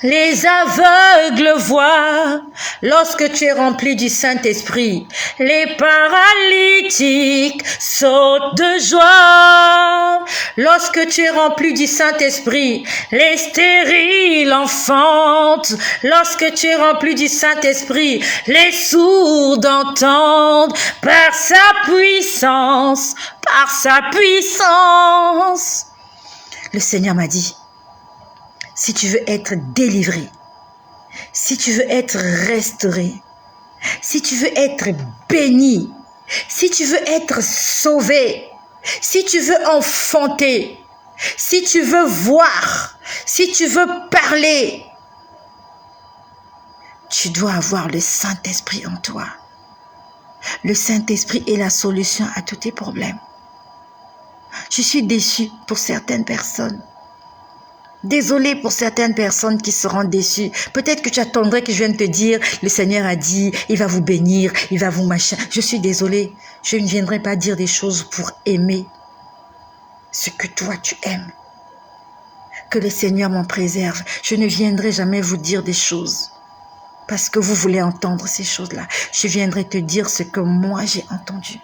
les aveugles voient. Lorsque tu es rempli du Saint-Esprit, les paralytiques sautent de joie. Lorsque tu es rempli du Saint-Esprit, les stériles enfantent. Lorsque tu es rempli du Saint-Esprit, les sourds entendent par sa puissance, par sa puissance. Le Seigneur m'a dit, si tu veux être délivré, si tu veux être restauré, si tu veux être béni, si tu veux être sauvé, si tu veux enfanter, si tu veux voir, si tu veux parler, tu dois avoir le Saint-Esprit en toi. Le Saint-Esprit est la solution à tous tes problèmes. Je suis déçue pour certaines personnes. Désolée pour certaines personnes qui seront déçues. Peut-être que tu attendrais que je vienne te dire, le Seigneur a dit, il va vous bénir, il va vous machin. Je suis désolée. Je ne viendrai pas dire des choses pour aimer ce que toi tu aimes. Que le Seigneur m'en préserve. Je ne viendrai jamais vous dire des choses parce que vous voulez entendre ces choses-là. Je viendrai te dire ce que moi j'ai entendu.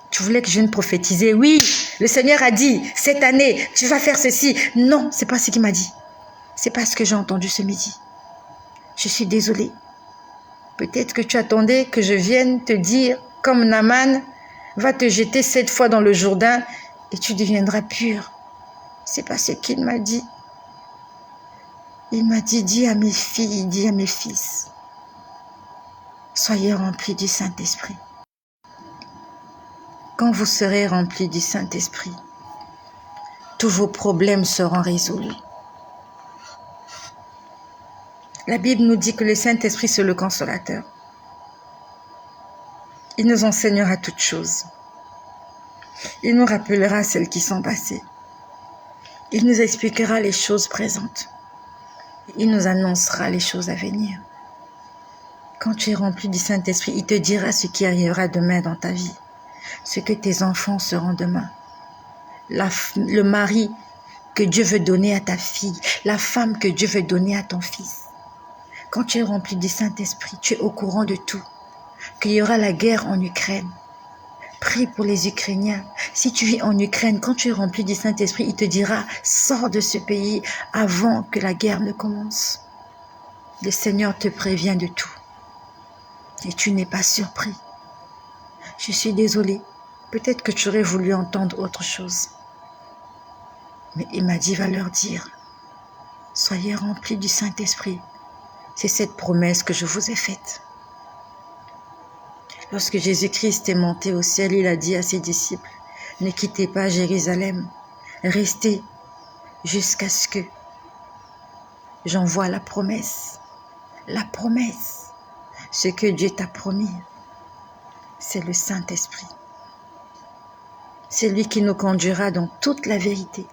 Tu voulais que je vienne prophétiser. Oui, le Seigneur a dit, cette année, tu vas faire ceci. Non, c'est pas ce qu'il m'a dit. C'est pas ce que j'ai entendu ce midi. Je suis désolée. Peut-être que tu attendais que je vienne te dire, comme Naaman, va te jeter 7 fois dans le Jourdain et tu deviendras pur. C'est pas ce qu'il m'a dit. Il m'a dit, dis à mes filles, dis à mes fils, soyez remplis du Saint-Esprit. Quand vous serez remplis du Saint-Esprit, tous vos problèmes seront résolus. La Bible nous dit que le Saint-Esprit, c'est le consolateur. Il nous enseignera toutes choses. Il nous rappellera celles qui sont passées. Il nous expliquera les choses présentes. Il nous annoncera les choses à venir. Quand tu es rempli du Saint-Esprit, il te dira ce qui arrivera demain dans ta vie. Ce que tes enfants seront demain. Le mari que Dieu veut donner à ta fille. La femme que Dieu veut donner à ton fils. Quand tu es rempli du Saint-Esprit, tu es au courant de tout. Qu'il y aura la guerre en Ukraine. Prie pour les Ukrainiens. Si tu vis en Ukraine, quand tu es rempli du Saint-Esprit, il te dira, sors de ce pays avant que la guerre ne commence. Le Seigneur te prévient de tout. Et tu n'es pas surpris. Je suis désolée. Peut-être que tu aurais voulu entendre autre chose. Mais il m'a dit, va leur dire, soyez remplis du Saint-Esprit. C'est cette promesse que je vous ai faite. Lorsque Jésus-Christ est monté au ciel, il a dit à ses disciples, ne quittez pas Jérusalem, restez jusqu'à ce que j'envoie la promesse. La promesse, ce que Dieu t'a promis, c'est le Saint-Esprit. C'est lui qui nous conduira dans toute la vérité.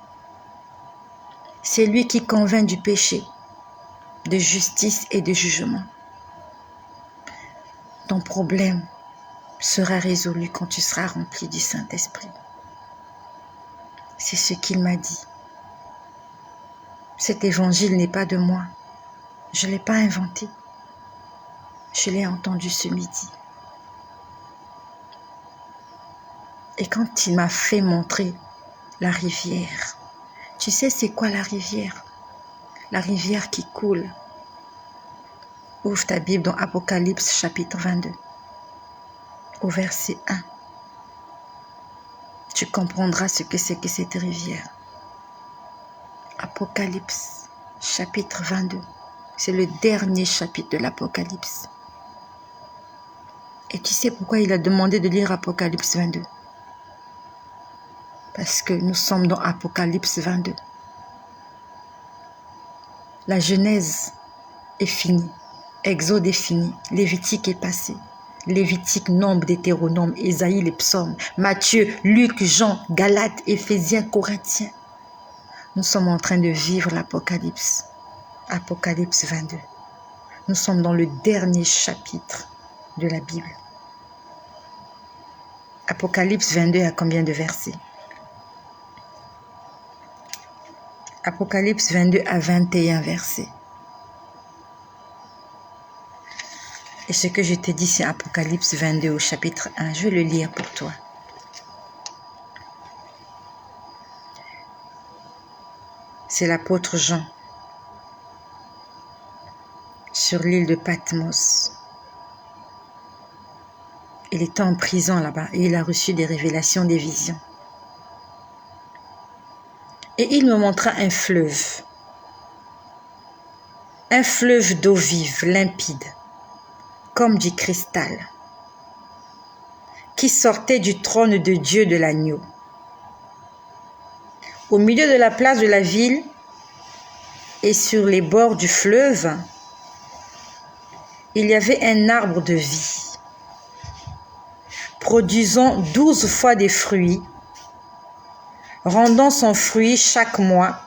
C'est lui qui convainc du péché, de justice et de jugement. Ton problème sera résolu quand tu seras rempli du Saint-Esprit. C'est ce qu'il m'a dit. Cet évangile n'est pas de moi. Je ne l'ai pas inventé. Je l'ai entendu ce midi. Et quand il m'a fait montrer la rivière, tu sais c'est quoi la rivière? La rivière qui coule. Ouvre ta Bible dans Apocalypse chapitre 22, au verset 1. Tu comprendras ce que c'est que cette rivière. Apocalypse chapitre 22. C'est le dernier chapitre de l'Apocalypse. Et tu sais pourquoi il a demandé de lire Apocalypse 22? Parce que nous sommes dans Apocalypse 22. La Genèse est finie. Exode est fini. Lévitique est passé. Lévitique, Nombre, Deutéronome, Ésaïe, les psaumes, Matthieu, Luc, Jean, Galates, Éphésiens, Corinthiens. Nous sommes en train de vivre l'Apocalypse. Apocalypse 22. Nous sommes dans le dernier chapitre de la Bible. Apocalypse 22 a combien de versets? Apocalypse 22 a 21 versets. Et ce que je te dis, c'est Apocalypse 22 au chapitre 1. Je vais le lire pour toi. C'est l'apôtre Jean sur l'île de Patmos. Il était en prison là-bas et il a reçu des révélations, des visions. Et il me montra un fleuve d'eau vive, limpide, comme du cristal, qui sortait du trône de Dieu de l'agneau. Au milieu de la place de la ville et sur les bords du fleuve, il y avait un arbre de vie, produisant 12 fois des fruits, rendant son fruit chaque mois,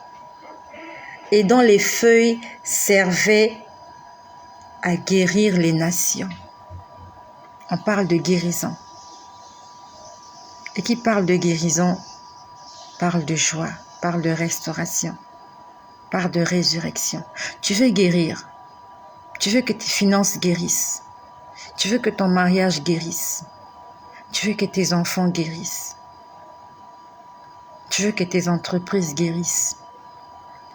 et dont les feuilles servaient à guérir les nations. On parle de guérison. Et qui parle de guérison, parle de joie, parle de restauration, parle de résurrection. Tu veux guérir. Tu veux que tes finances guérissent. Tu veux que ton mariage guérisse. Tu veux que tes enfants guérissent. Tu veux que tes entreprises guérissent.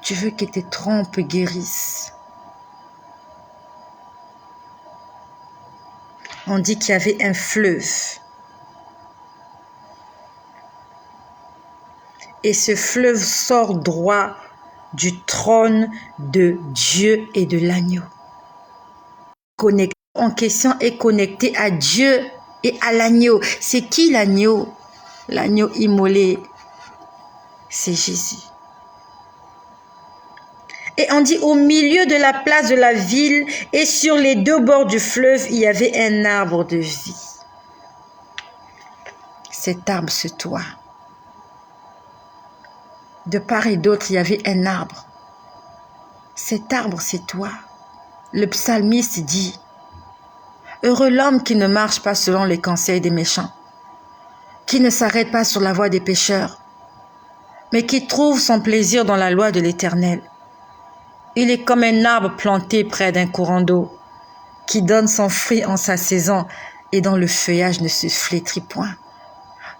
Tu veux que tes trompes guérissent. On dit qu'il y avait un fleuve. Et ce fleuve sort droit du trône de Dieu et de l'agneau. Connecté en question est connecté à Dieu et à l'agneau. C'est qui l'agneau? L'agneau immolé, c'est Jésus. Et on dit au milieu de la place de la ville et sur les deux bords du fleuve, il y avait un arbre de vie. Cet arbre, c'est toi. De part et d'autre, il y avait un arbre. Cet arbre, c'est toi. Le psalmiste dit, « Heureux l'homme qui ne marche pas selon les conseils des méchants, qui ne s'arrête pas sur la voie des pécheurs, mais qui trouve son plaisir dans la loi de l'Éternel. Il est comme un arbre planté près d'un courant d'eau, qui donne son fruit en sa saison et dont le feuillage ne se flétrit point.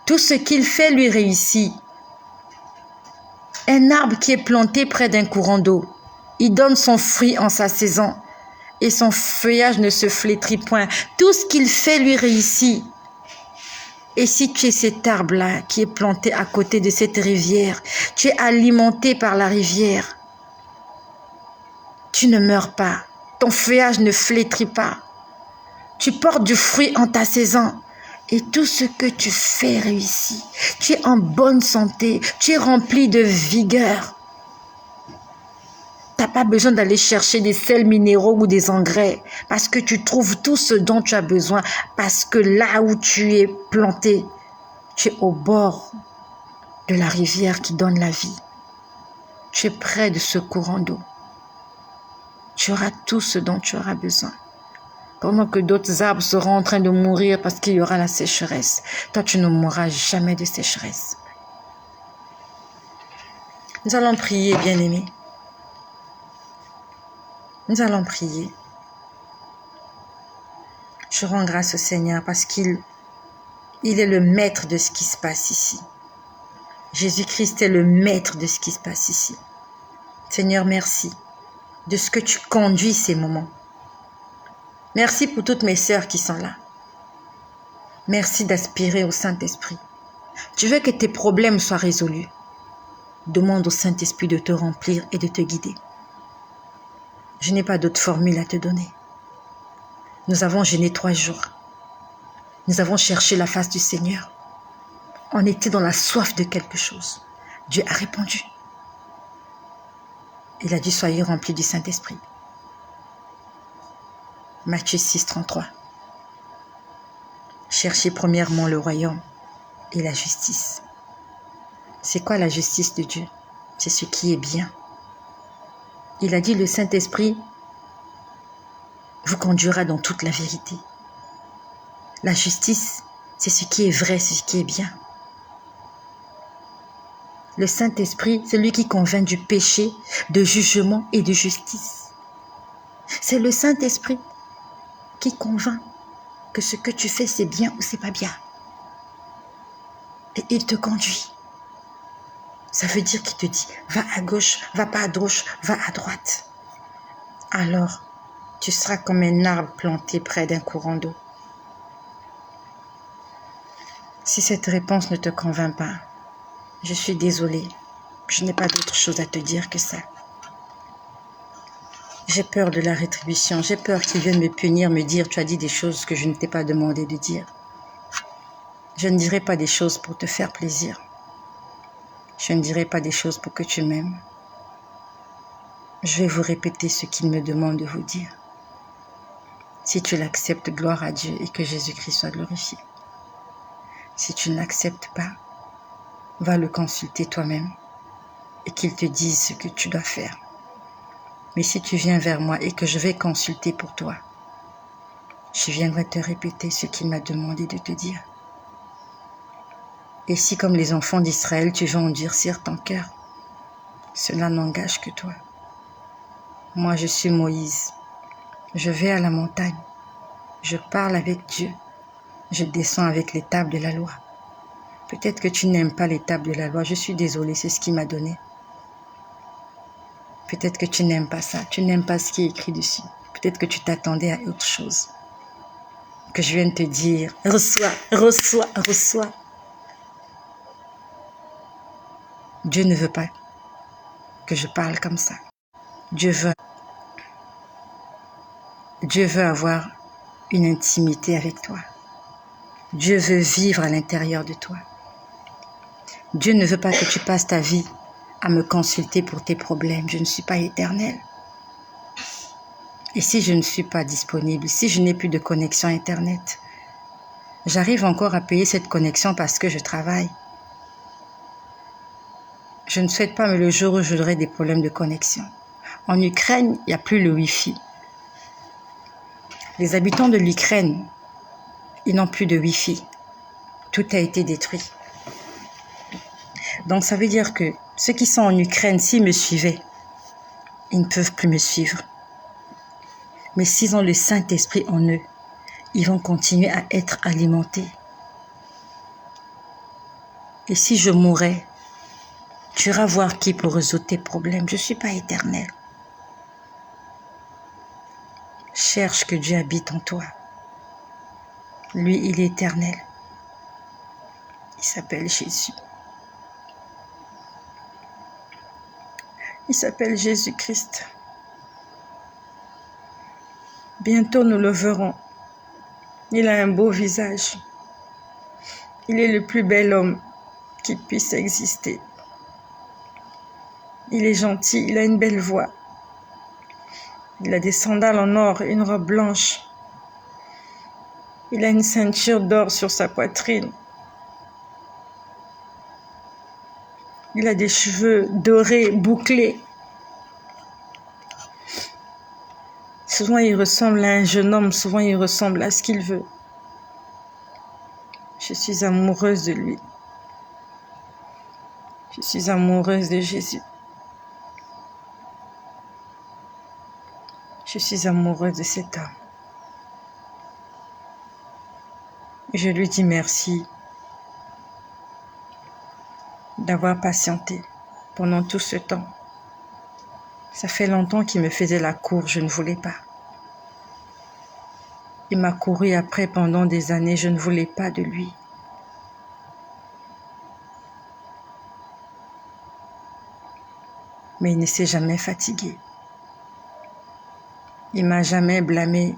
Tout ce qu'il fait lui réussit. Un arbre qui est planté près d'un courant d'eau, il donne son fruit en sa saison et son feuillage ne se flétrit point. Tout ce qu'il fait lui réussit. Et si tu es cet arbre-là qui est planté à côté de cette rivière, tu es alimenté par la rivière, tu ne meurs pas, ton feuillage ne flétrit pas, tu portes du fruit en ta saison et tout ce que tu fais réussit. Tu es en bonne santé, tu es rempli de vigueur. Tu n'as pas besoin d'aller chercher des sels minéraux ou des engrais parce que tu trouves tout ce dont tu as besoin, parce que là où tu es planté, tu es au bord de la rivière qui donne la vie. Tu es près de ce courant d'eau. Tu auras tout ce dont tu auras besoin. Pendant que d'autres arbres seront en train de mourir parce qu'il y aura la sécheresse, toi tu ne mourras jamais de sécheresse. Nous allons prier, bien-aimés. Nous allons prier. Je rends grâce au Seigneur parce qu'il est le maître de ce qui se passe ici. Jésus-Christ est le maître de ce qui se passe ici. Seigneur, merci de ce que tu conduis ces moments. Merci pour toutes mes sœurs qui sont là. Merci d'aspirer au Saint-Esprit. Tu veux que tes problèmes soient résolus. Demande au Saint-Esprit de te remplir et de te guider. Je n'ai pas d'autre formule à te donner. Nous avons jeûné 3 jours. Nous avons cherché la face du Seigneur. On était dans la soif de quelque chose. Dieu a répondu. Il a dit, soyez remplis du Saint-Esprit. Matthieu 6, 33. Cherchez premièrement le royaume et la justice. C'est quoi la justice de Dieu? C'est ce qui est bien. Il a dit, le Saint-Esprit vous conduira dans toute la vérité. La justice, c'est ce qui est vrai, c'est ce qui est bien. Le Saint-Esprit, c'est lui qui convainc du péché, de jugement et de justice. C'est le Saint-Esprit qui convainc que ce que tu fais, c'est bien ou c'est pas bien. Et il te conduit. Ça veut dire qu'il te dit, va à gauche, va pas à gauche, va à droite. Alors, tu seras comme un arbre planté près d'un courant d'eau. Si cette réponse ne te convainc pas, je suis désolée. Je n'ai pas d'autre chose à te dire que ça. J'ai peur de la rétribution. J'ai peur qu'il vienne me punir, me dire, tu as dit des choses que je ne t'ai pas demandé de dire. Je ne dirai pas des choses pour te faire plaisir. Je ne dirai pas des choses pour que tu m'aimes. Je vais vous répéter ce qu'il me demande de vous dire. Si tu l'acceptes, gloire à Dieu et que Jésus-Christ soit glorifié. Si tu ne l'acceptes pas, va le consulter toi-même et qu'il te dise ce que tu dois faire. Mais si tu viens vers moi et que je vais consulter pour toi, je viendrai te répéter ce qu'il m'a demandé de te dire. Et si, comme les enfants d'Israël, tu veux endurcir ton cœur, cela n'engage que toi. Moi, je suis Moïse. Je vais à la montagne. Je parle avec Dieu. Je descends avec les tables de la loi. Peut-être que tu n'aimes pas les tables de la loi. Je suis désolée, c'est ce qu'il m'a donné. Peut-être que tu n'aimes pas ça. Tu n'aimes pas ce qui est écrit dessus. Peut-être que tu t'attendais à autre chose. Que je vienne te dire, reçois, reçois, reçois. Dieu ne veut pas que je parle comme ça. Dieu veut avoir une intimité avec toi. Dieu veut vivre à l'intérieur de toi. Dieu ne veut pas que tu passes ta vie à me consulter pour tes problèmes. Je ne suis pas éternelle. Et si je ne suis pas disponible, si je n'ai plus de connexion Internet, j'arrive encore à payer cette connexion parce que je travaille. Je ne souhaite pas, mais le jour où j'aurai des problèmes de connexion. En Ukraine, il n'y a plus le Wi-Fi. Les habitants de l'Ukraine, ils n'ont plus de Wi-Fi. Tout a été détruit. Donc ça veut dire que ceux qui sont en Ukraine, s'ils me suivaient, ils ne peuvent plus me suivre. Mais s'ils ont le Saint-Esprit en eux, ils vont continuer à être alimentés. Et si je mourais, tu iras voir qui pour résoudre tes problèmes. Je ne suis pas éternelle. Cherche que Dieu habite en toi. Lui, il est éternel. Il s'appelle Jésus. Il s'appelle Jésus-Christ. Bientôt nous le verrons. Il a un beau visage. Il est le plus bel homme qui puisse exister. Il est gentil, il a une belle voix. Il a des sandales en or et une robe blanche. Il a une ceinture d'or sur sa poitrine. Il a des cheveux dorés, bouclés. Souvent, il ressemble à un jeune homme. Souvent, il ressemble à ce qu'il veut. Je suis amoureuse de lui. Je suis amoureuse de Jésus. Je suis amoureuse de cet homme. Je lui dis merci d'avoir patienté pendant tout ce temps. Ça fait longtemps qu'il me faisait la cour, je ne voulais pas. Il m'a couru après pendant des années, je ne voulais pas de lui. Mais il ne s'est jamais fatigué. Il m'a jamais blâmé.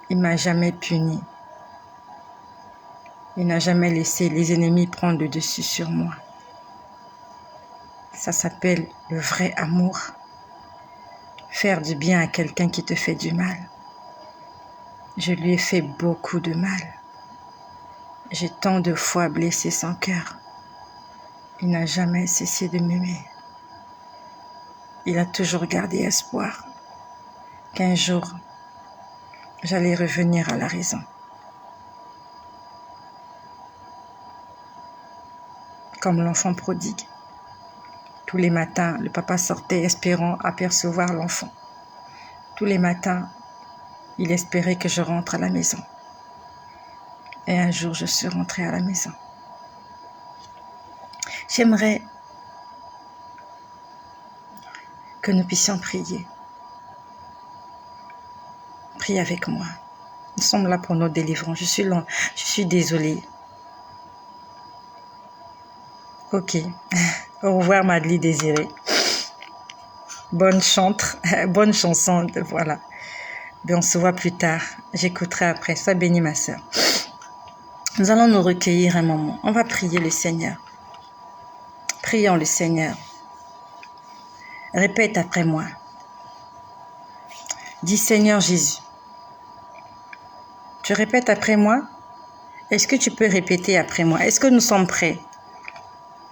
Il m'a jamais puni. Il n'a jamais laissé les ennemis prendre le dessus sur moi. Ça s'appelle le vrai amour. Faire du bien à quelqu'un qui te fait du mal. Je lui ai fait beaucoup de mal. J'ai tant de fois blessé son cœur. Il n'a jamais cessé de m'aimer. Il a toujours gardé espoir qu'un jour, j'allais revenir à la raison. Comme l'enfant prodigue. Tous les matins, le papa sortait espérant apercevoir l'enfant. Tous les matins, il espérait que je rentre à la maison. Et un jour, je suis rentrée à la maison. J'aimerais que nous puissions prier. Prie avec moi. Nous sommes là pour notre délivrance. Je suis désolée. Ok. Au revoir, Madeleine Désirée. Bonne chanson, voilà. Mais on se voit plus tard. J'écouterai après. Sois bénie, ma sœur. Nous allons nous recueillir un moment. On va prier le Seigneur. Prions le Seigneur. Répète après moi. Dis Seigneur Jésus. Tu répètes après moi? Est-ce que tu peux répéter après moi? Est-ce que nous sommes prêts?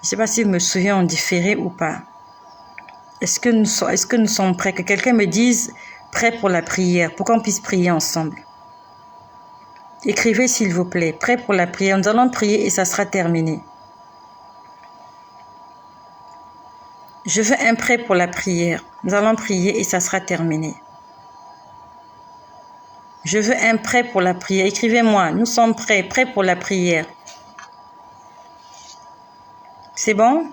Je ne sais pas si vous me souvenez en différé ou pas. Est-ce que nous sommes prêts? Que quelqu'un me dise prêt pour la prière, pour qu'on puisse prier ensemble. Écrivez s'il vous plaît, prêt pour la prière. Nous allons prier et ça sera terminé. Je veux un prêt pour la prière. Nous allons prier et ça sera terminé. Je veux un prêt pour la prière. Écrivez-moi, nous sommes prêts pour la prière. C'est bon?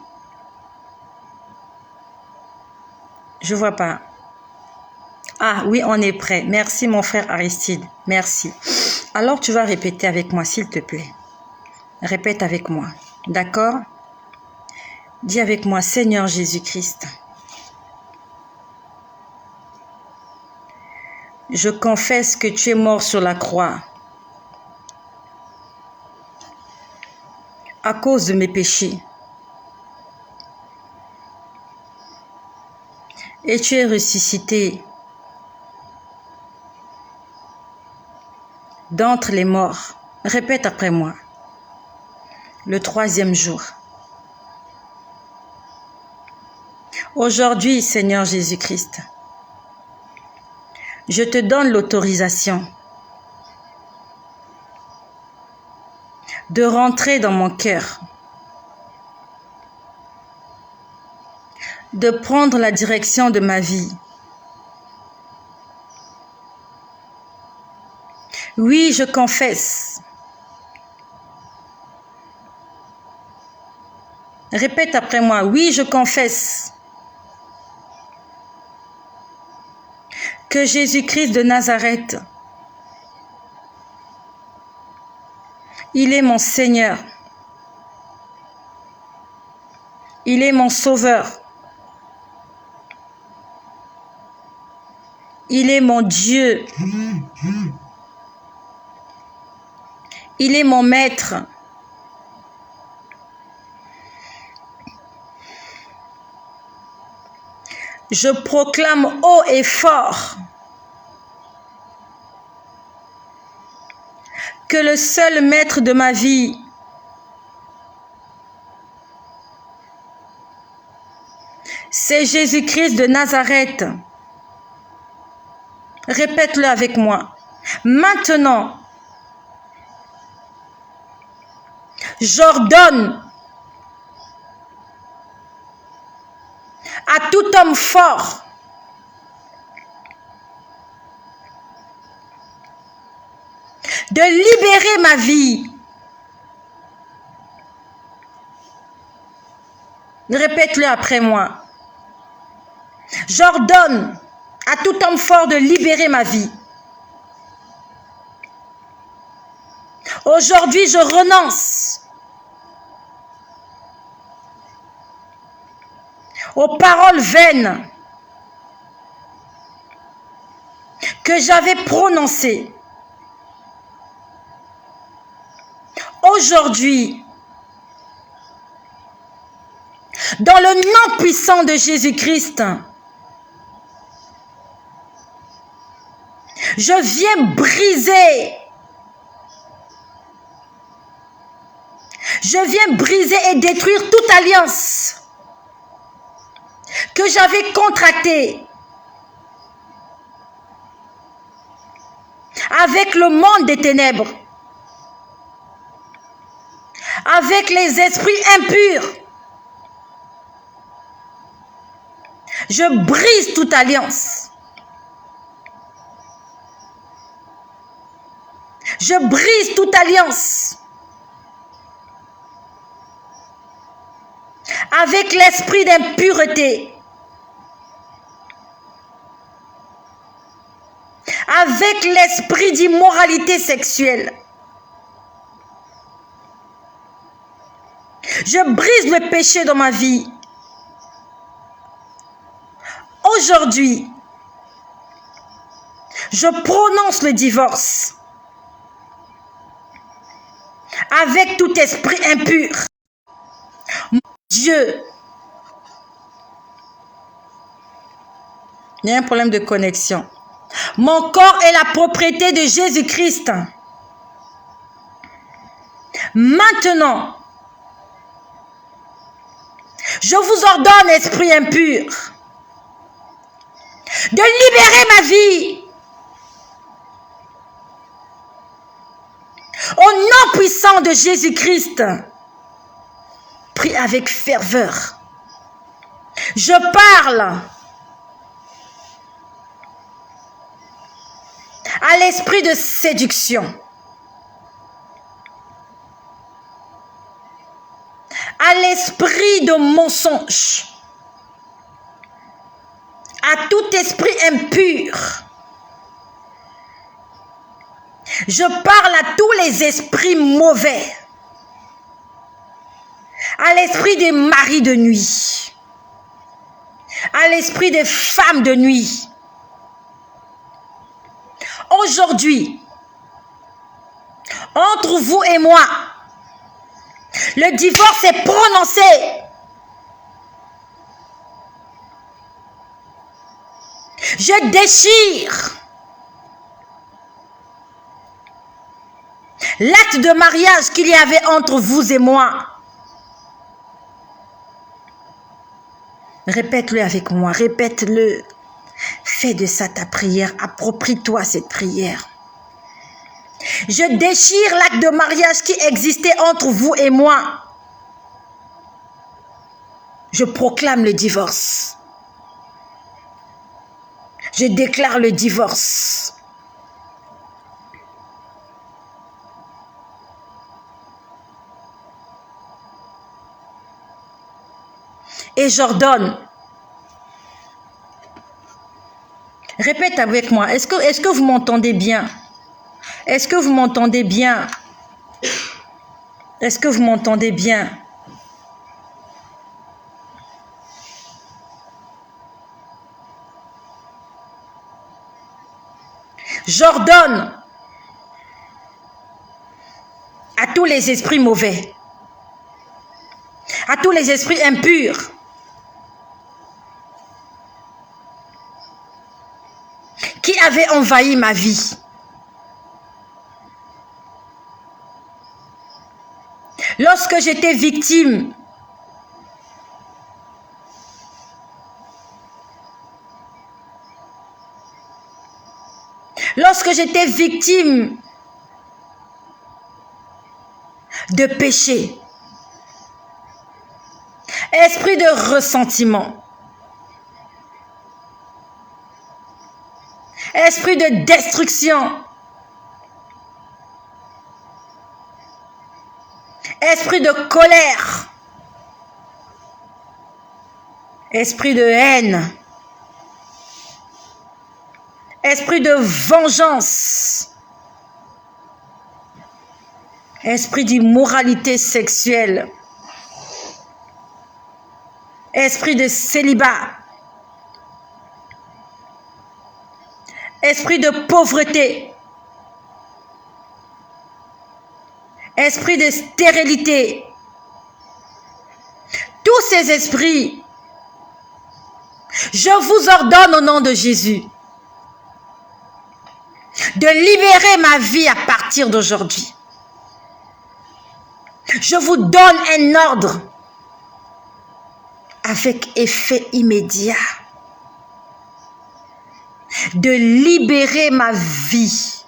Je ne vois pas. Ah oui, on est prêt. Merci mon frère Aristide. Merci. Alors tu vas répéter avec moi s'il te plaît. Répète avec moi. D'accord? Dis avec moi, Seigneur Jésus-Christ. Je confesse que tu es mort sur la croix à cause de mes péchés. Et tu es ressuscité d'entre les morts. Répète après moi. Le 3e jour. Aujourd'hui, Seigneur Jésus-Christ, je te donne l'autorisation de rentrer dans mon cœur, de prendre la direction de ma vie. Oui, je confesse. Répète après moi. Oui, je confesse que Jésus-Christ de Nazareth, il est mon Seigneur. Il est mon Sauveur. Il est mon Dieu. Il est mon Maître. Je proclame haut et fort que le seul maître de ma vie, c'est Jésus-Christ de Nazareth. Répète-le avec moi. Maintenant, j'ordonne à tout homme fort de libérer ma vie. Répète-le après moi. J'ordonne à tout homme fort de libérer ma vie. Aujourd'hui, je renonce aux paroles vaines que j'avais prononcées. Aujourd'hui, dans le nom puissant de Jésus-Christ, je viens briser. Je viens briser et détruire toute alliance que j'avais contractée avec le monde des ténèbres, avec les esprits impurs. Je brise toute alliance. Je brise toute alliance avec l'esprit d'impureté, avec l'esprit d'immoralité sexuelle. Je brise le péché dans ma vie. Aujourd'hui, je prononce le divorce avec tout esprit impur. Mon Dieu, il y a un problème de connexion. Mon corps est la propriété de Jésus-Christ. Maintenant, je vous ordonne, esprit impur, de libérer ma vie. Au nom puissant de Jésus-Christ, prie avec ferveur. Je parle à l'esprit de séduction, à l'esprit de mensonge, à tout esprit impur. Je parle à tous les esprits mauvais, à l'esprit des maris de nuit, à l'esprit des femmes de nuit. Aujourd'hui, entre vous et moi, le divorce est prononcé. Je déchire l'acte de mariage qu'il y avait entre vous et moi. Répète-le avec moi, répète-le. Fais de ça ta prière, approprie-toi cette prière. Je déchire l'acte de mariage qui existait entre vous et moi. Je proclame le divorce. Je déclare le divorce. Et j'ordonne. Répète avec moi. Est-ce que vous m'entendez bien? Est-ce que vous m'entendez bien? Est-ce que vous m'entendez bien? J'ordonne à tous les esprits mauvais, à tous les esprits impurs, qui avaient envahi ma vie. Lorsque j'étais victime de péché, esprit de ressentiment, esprit de destruction, esprit de colère, esprit de haine, esprit de vengeance, esprit d'immoralité sexuelle, esprit de célibat, esprit de pauvreté, esprit de stérilité. Tous ces esprits, je vous ordonne au nom de Jésus de libérer ma vie à partir d'aujourd'hui. Je vous donne un ordre avec effet immédiat de libérer ma vie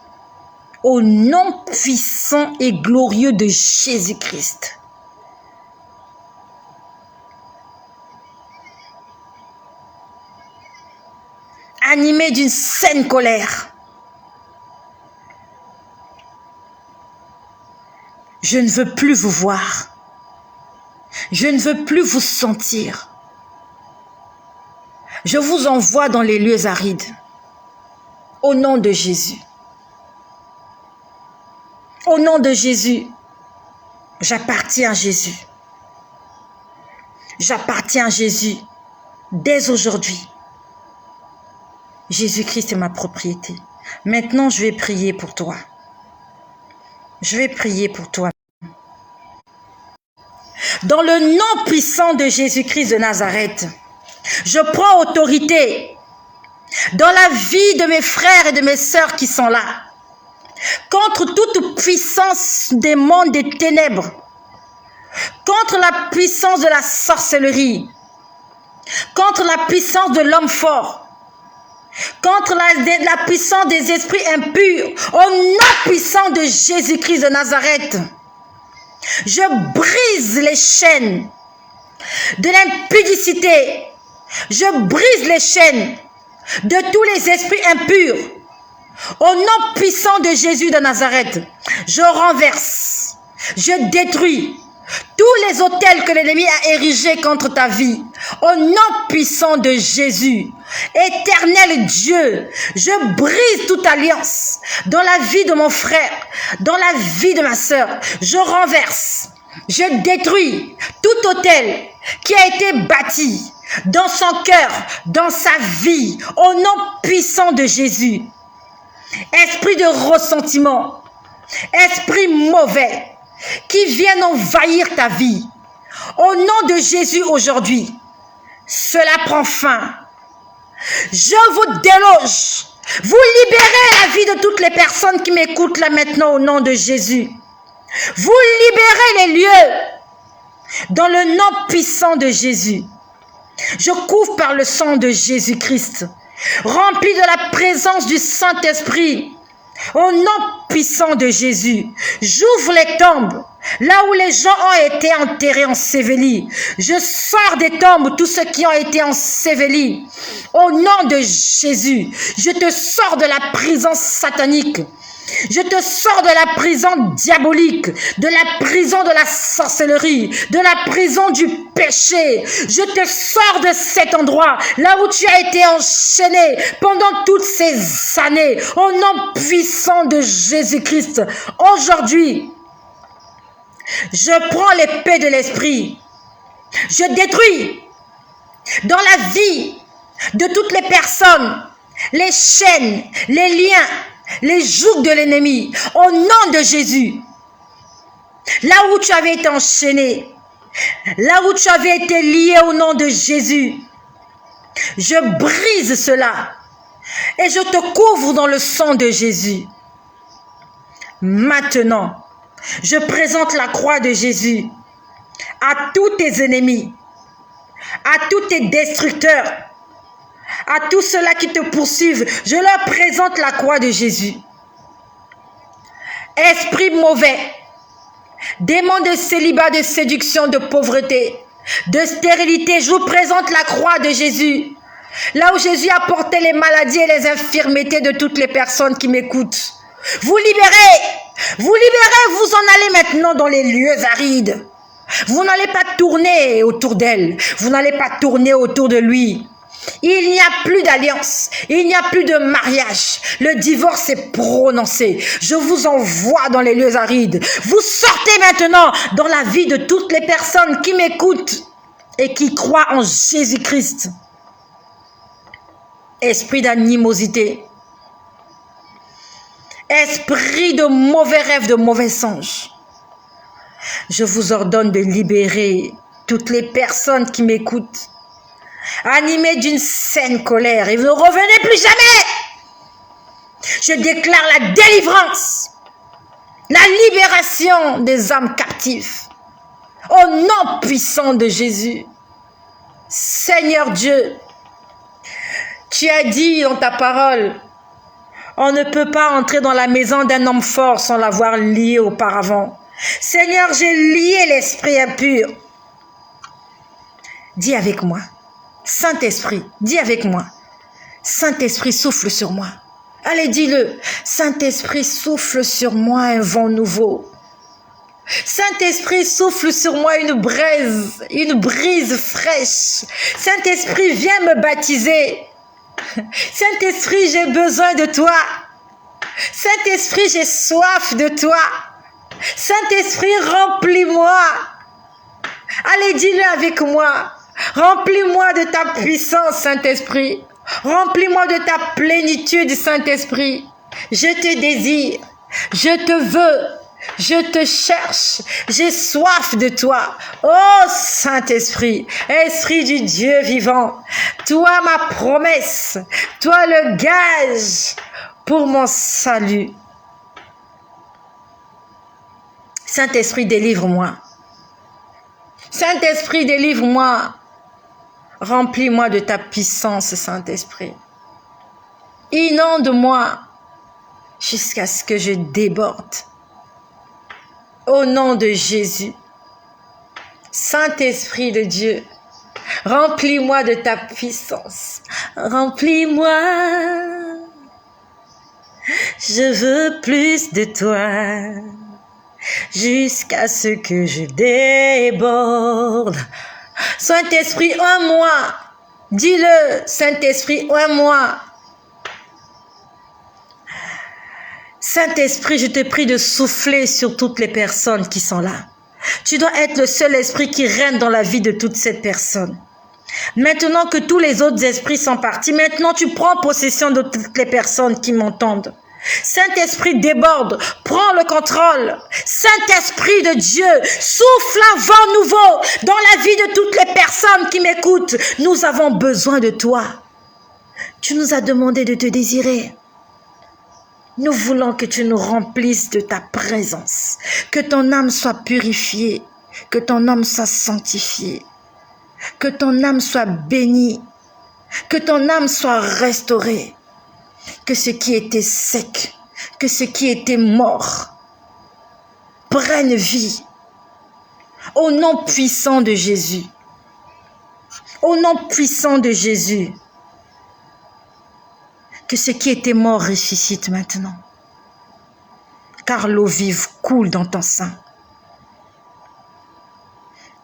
au nom puissant et glorieux de Jésus-Christ. Animé d'une saine colère, je ne veux plus vous voir. Je ne veux plus vous sentir. Je vous envoie dans les lieux arides. Au nom de Jésus. Au nom de Jésus, j'appartiens à Jésus. J'appartiens à Jésus dès aujourd'hui. Jésus-Christ est ma propriété. Maintenant, je vais prier pour toi. Je vais prier pour toi. Dans le nom puissant de Jésus-Christ de Nazareth, je prends autorité dans la vie de mes frères et de mes sœurs qui sont là, contre toute puissance des mondes des ténèbres, contre la puissance de la sorcellerie, contre la puissance de l'homme fort, contre la puissance des esprits impurs, au nom puissant de Jésus-Christ de Nazareth. Je brise les chaînes de l'impudicité, je brise les chaînes de tous les esprits impurs. Au nom puissant de Jésus de Nazareth, je renverse, je détruis tous les autels que l'ennemi a érigés contre ta vie. Au nom puissant de Jésus, éternel Dieu, je brise toute alliance dans la vie de mon frère, dans la vie de ma sœur. Je renverse, je détruis tout autel qui a été bâti dans son cœur, dans sa vie, au nom puissant de Jésus. Esprit de ressentiment, esprit mauvais, qui viennent envahir ta vie. Au nom de Jésus aujourd'hui, cela prend fin. Je vous déloge. Vous libérez la vie de toutes les personnes qui m'écoutent là maintenant au nom de Jésus. Vous libérez les lieux dans le nom puissant de Jésus. Je couvre par le sang de Jésus-Christ, rempli de la présence du Saint-Esprit. Au nom puissant de Jésus, j'ouvre les tombes, là où les gens ont été enterrés, ensevelis. Je sors des tombes tous ceux qui ont été ensevelis. Au nom de Jésus, je te sors de la prison satanique. Je te sors de la prison diabolique, de la prison de la sorcellerie, de la prison du péché. Je te sors de cet endroit, là où tu as été enchaîné pendant toutes ces années, au nom puissant de Jésus-Christ. Aujourd'hui, je prends l'épée de l'esprit. Je détruis dans la vie de toutes les personnes les chaînes, les liens, les jougs de l'ennemi, au nom de Jésus. Là où tu avais été enchaîné, là où tu avais été lié au nom de Jésus, je brise cela et je te couvre dans le sang de Jésus. Maintenant, je présente la croix de Jésus à tous tes ennemis, à tous tes destructeurs, à tous ceux-là qui te poursuivent. Je leur présente la croix de Jésus. Esprit mauvais, démon de célibat, de séduction, de pauvreté, de stérilité, je vous présente la croix de Jésus. Là où Jésus a porté les maladies et les infirmités de toutes les personnes qui m'écoutent. Vous libérez, vous en allez maintenant dans les lieux arides. Vous n'allez pas tourner autour d'elle, vous n'allez pas tourner autour de lui. Il n'y a plus d'alliance, il n'y a plus de mariage. Le divorce est prononcé. Je vous envoie dans les lieux arides. Vous sortez maintenant dans la vie de toutes les personnes qui m'écoutent et qui croient en Jésus-Christ. Esprit d'animosité, esprit de mauvais rêves, de mauvais songes. Je vous ordonne de libérer toutes les personnes qui m'écoutent, animées d'une saine colère, et vous ne revenez plus jamais. Je déclare la délivrance, la libération des âmes captives, au nom puissant de Jésus. Seigneur Dieu, tu as dit dans ta parole, on ne peut pas entrer dans la maison d'un homme fort sans l'avoir lié auparavant. Seigneur, j'ai lié l'esprit impur. Dis avec moi, Saint-Esprit, dis avec moi, Saint-Esprit, souffle sur moi. Allez, dis-le, Saint-Esprit, souffle sur moi un vent nouveau. Saint-Esprit, souffle sur moi une brise fraîche. Saint-Esprit, viens me baptiser. Saint-Esprit, j'ai besoin de toi. Saint-Esprit, j'ai soif de toi. Saint-Esprit, remplis-moi. Allez, dis-le avec moi. Remplis-moi de ta puissance, Saint-Esprit. Remplis-moi de ta plénitude, Saint-Esprit. Je te désire. Je te veux. Je te cherche, j'ai soif de toi. Oh Saint-Esprit, Esprit du Dieu vivant, toi ma promesse, toi le gage pour mon salut. Saint-Esprit, délivre-moi. Saint-Esprit, délivre-moi. Remplis-moi de ta puissance, Saint-Esprit. Inonde-moi jusqu'à ce que je déborde. Au nom de Jésus, Saint-Esprit de Dieu, remplis-moi de ta puissance. Remplis-moi. Je veux plus de toi. Jusqu'à ce que je déborde. Saint-Esprit, en moi. Dis-le, Saint-Esprit, en moi. Saint-Esprit, je te prie de souffler sur toutes les personnes qui sont là. Tu dois être le seul esprit qui règne dans la vie de toutes ces personnes. Maintenant que tous les autres esprits sont partis, maintenant tu prends possession de toutes les personnes qui m'entendent. Saint-Esprit déborde, prends le contrôle. Saint-Esprit de Dieu, souffle un vent nouveau dans la vie de toutes les personnes qui m'écoutent. Nous avons besoin de toi. Tu nous as demandé de te désirer. Nous voulons que tu nous remplisses de ta présence, que ton âme soit purifiée, que ton âme soit sanctifiée, que ton âme soit bénie, que ton âme soit restaurée, que ce qui était sec, que ce qui était mort, prenne vie. Au nom puissant de Jésus, au nom puissant de Jésus, que ce qui était mort ressuscite maintenant. Car l'eau vive coule dans ton sein.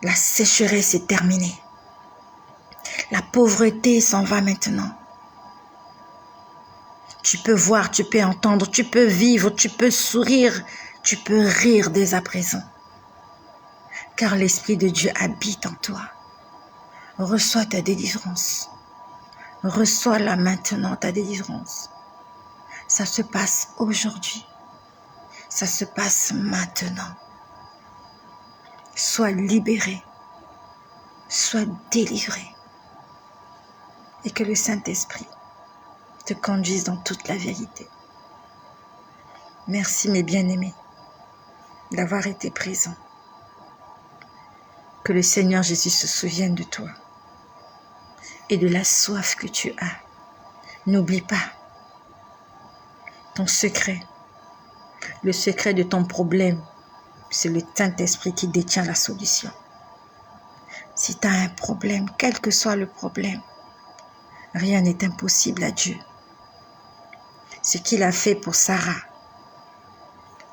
La sécheresse est terminée. La pauvreté s'en va maintenant. Tu peux voir, tu peux entendre, tu peux vivre, tu peux sourire, tu peux rire dès à présent. Car l'Esprit de Dieu habite en toi. Reçois ta délivrance. Reçois-la maintenant, ta délivrance. Ça se passe aujourd'hui. Ça se passe maintenant. Sois libéré. Sois délivré. Et que le Saint-Esprit te conduise dans toute la vérité. Merci mes bien-aimés d'avoir été présents. Que le Seigneur Jésus se souvienne de toi et de la soif que tu as. N'oublie pas ton secret. Le secret de ton problème, c'est le Saint-Esprit qui détient la solution. Si tu as un problème, quel que soit le problème, rien n'est impossible à Dieu. Ce qu'il a fait pour Sarah,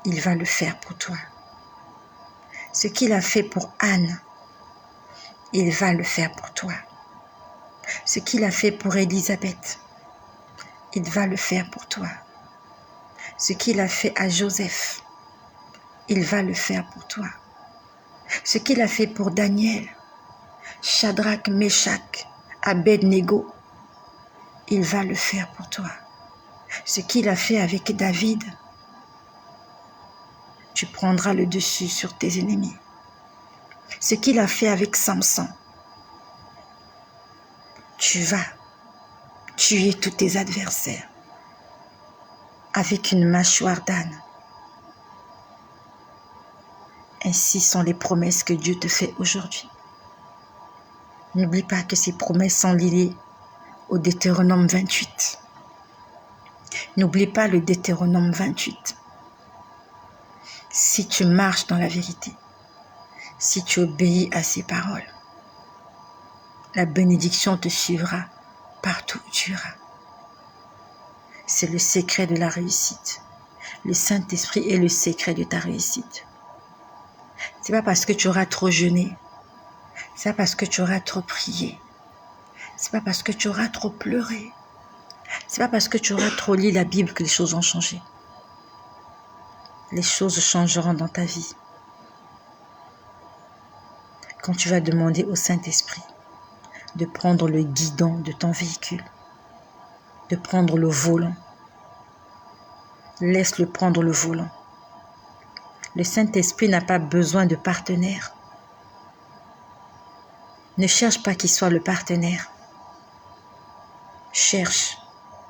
il va le faire pour toi. Ce qu'il a fait pour Anne, il va le faire pour toi. Ce qu'il a fait pour Élisabeth, il va le faire pour toi. Ce qu'il a fait à Joseph, il va le faire pour toi. Ce qu'il a fait pour Daniel, Shadrach, Meshach, Abed-Nego, il va le faire pour toi. Ce qu'il a fait avec David, tu prendras le dessus sur tes ennemis. Ce qu'il a fait avec Samson, tu vas tuer tous tes adversaires avec une mâchoire d'âne. Ainsi sont les promesses que Dieu te fait aujourd'hui. N'oublie pas que ces promesses sont liées au Deutéronome 28. N'oublie pas le Deutéronome 28. Si tu marches dans la vérité, si tu obéis à ses paroles, la bénédiction te suivra partout où tu iras. C'est le secret de la réussite. Le Saint-Esprit est le secret de ta réussite. C'est pas parce que tu auras trop jeûné, c'est pas parce que tu auras trop prié, c'est pas parce que tu auras trop pleuré, c'est pas parce que tu auras trop lu la Bible que les choses vont changer. Les choses changeront dans ta vie quand tu vas demander au Saint-Esprit de prendre le guidon de ton véhicule, de prendre le volant. Laisse-le prendre le volant. Le Saint-Esprit n'a pas besoin de partenaire. Ne cherche pas qu'il soit le partenaire. Cherche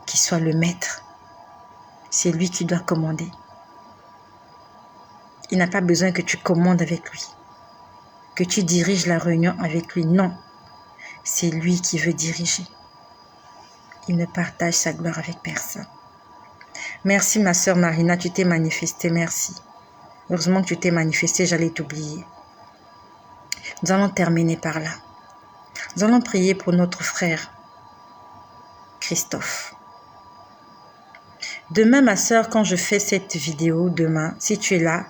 qu'il soit le maître. C'est lui qui doit commander. Il n'a pas besoin que tu commandes avec lui, que tu diriges la réunion avec lui. Non, c'est lui qui veut diriger. Il ne partage sa gloire avec personne. Merci ma sœur Marina, tu t'es manifestée, merci. Heureusement que tu t'es manifestée, j'allais t'oublier. Nous allons terminer par là. Nous allons prier pour notre frère, Christophe. Demain, ma sœur, quand je fais cette vidéo, demain, si tu es là,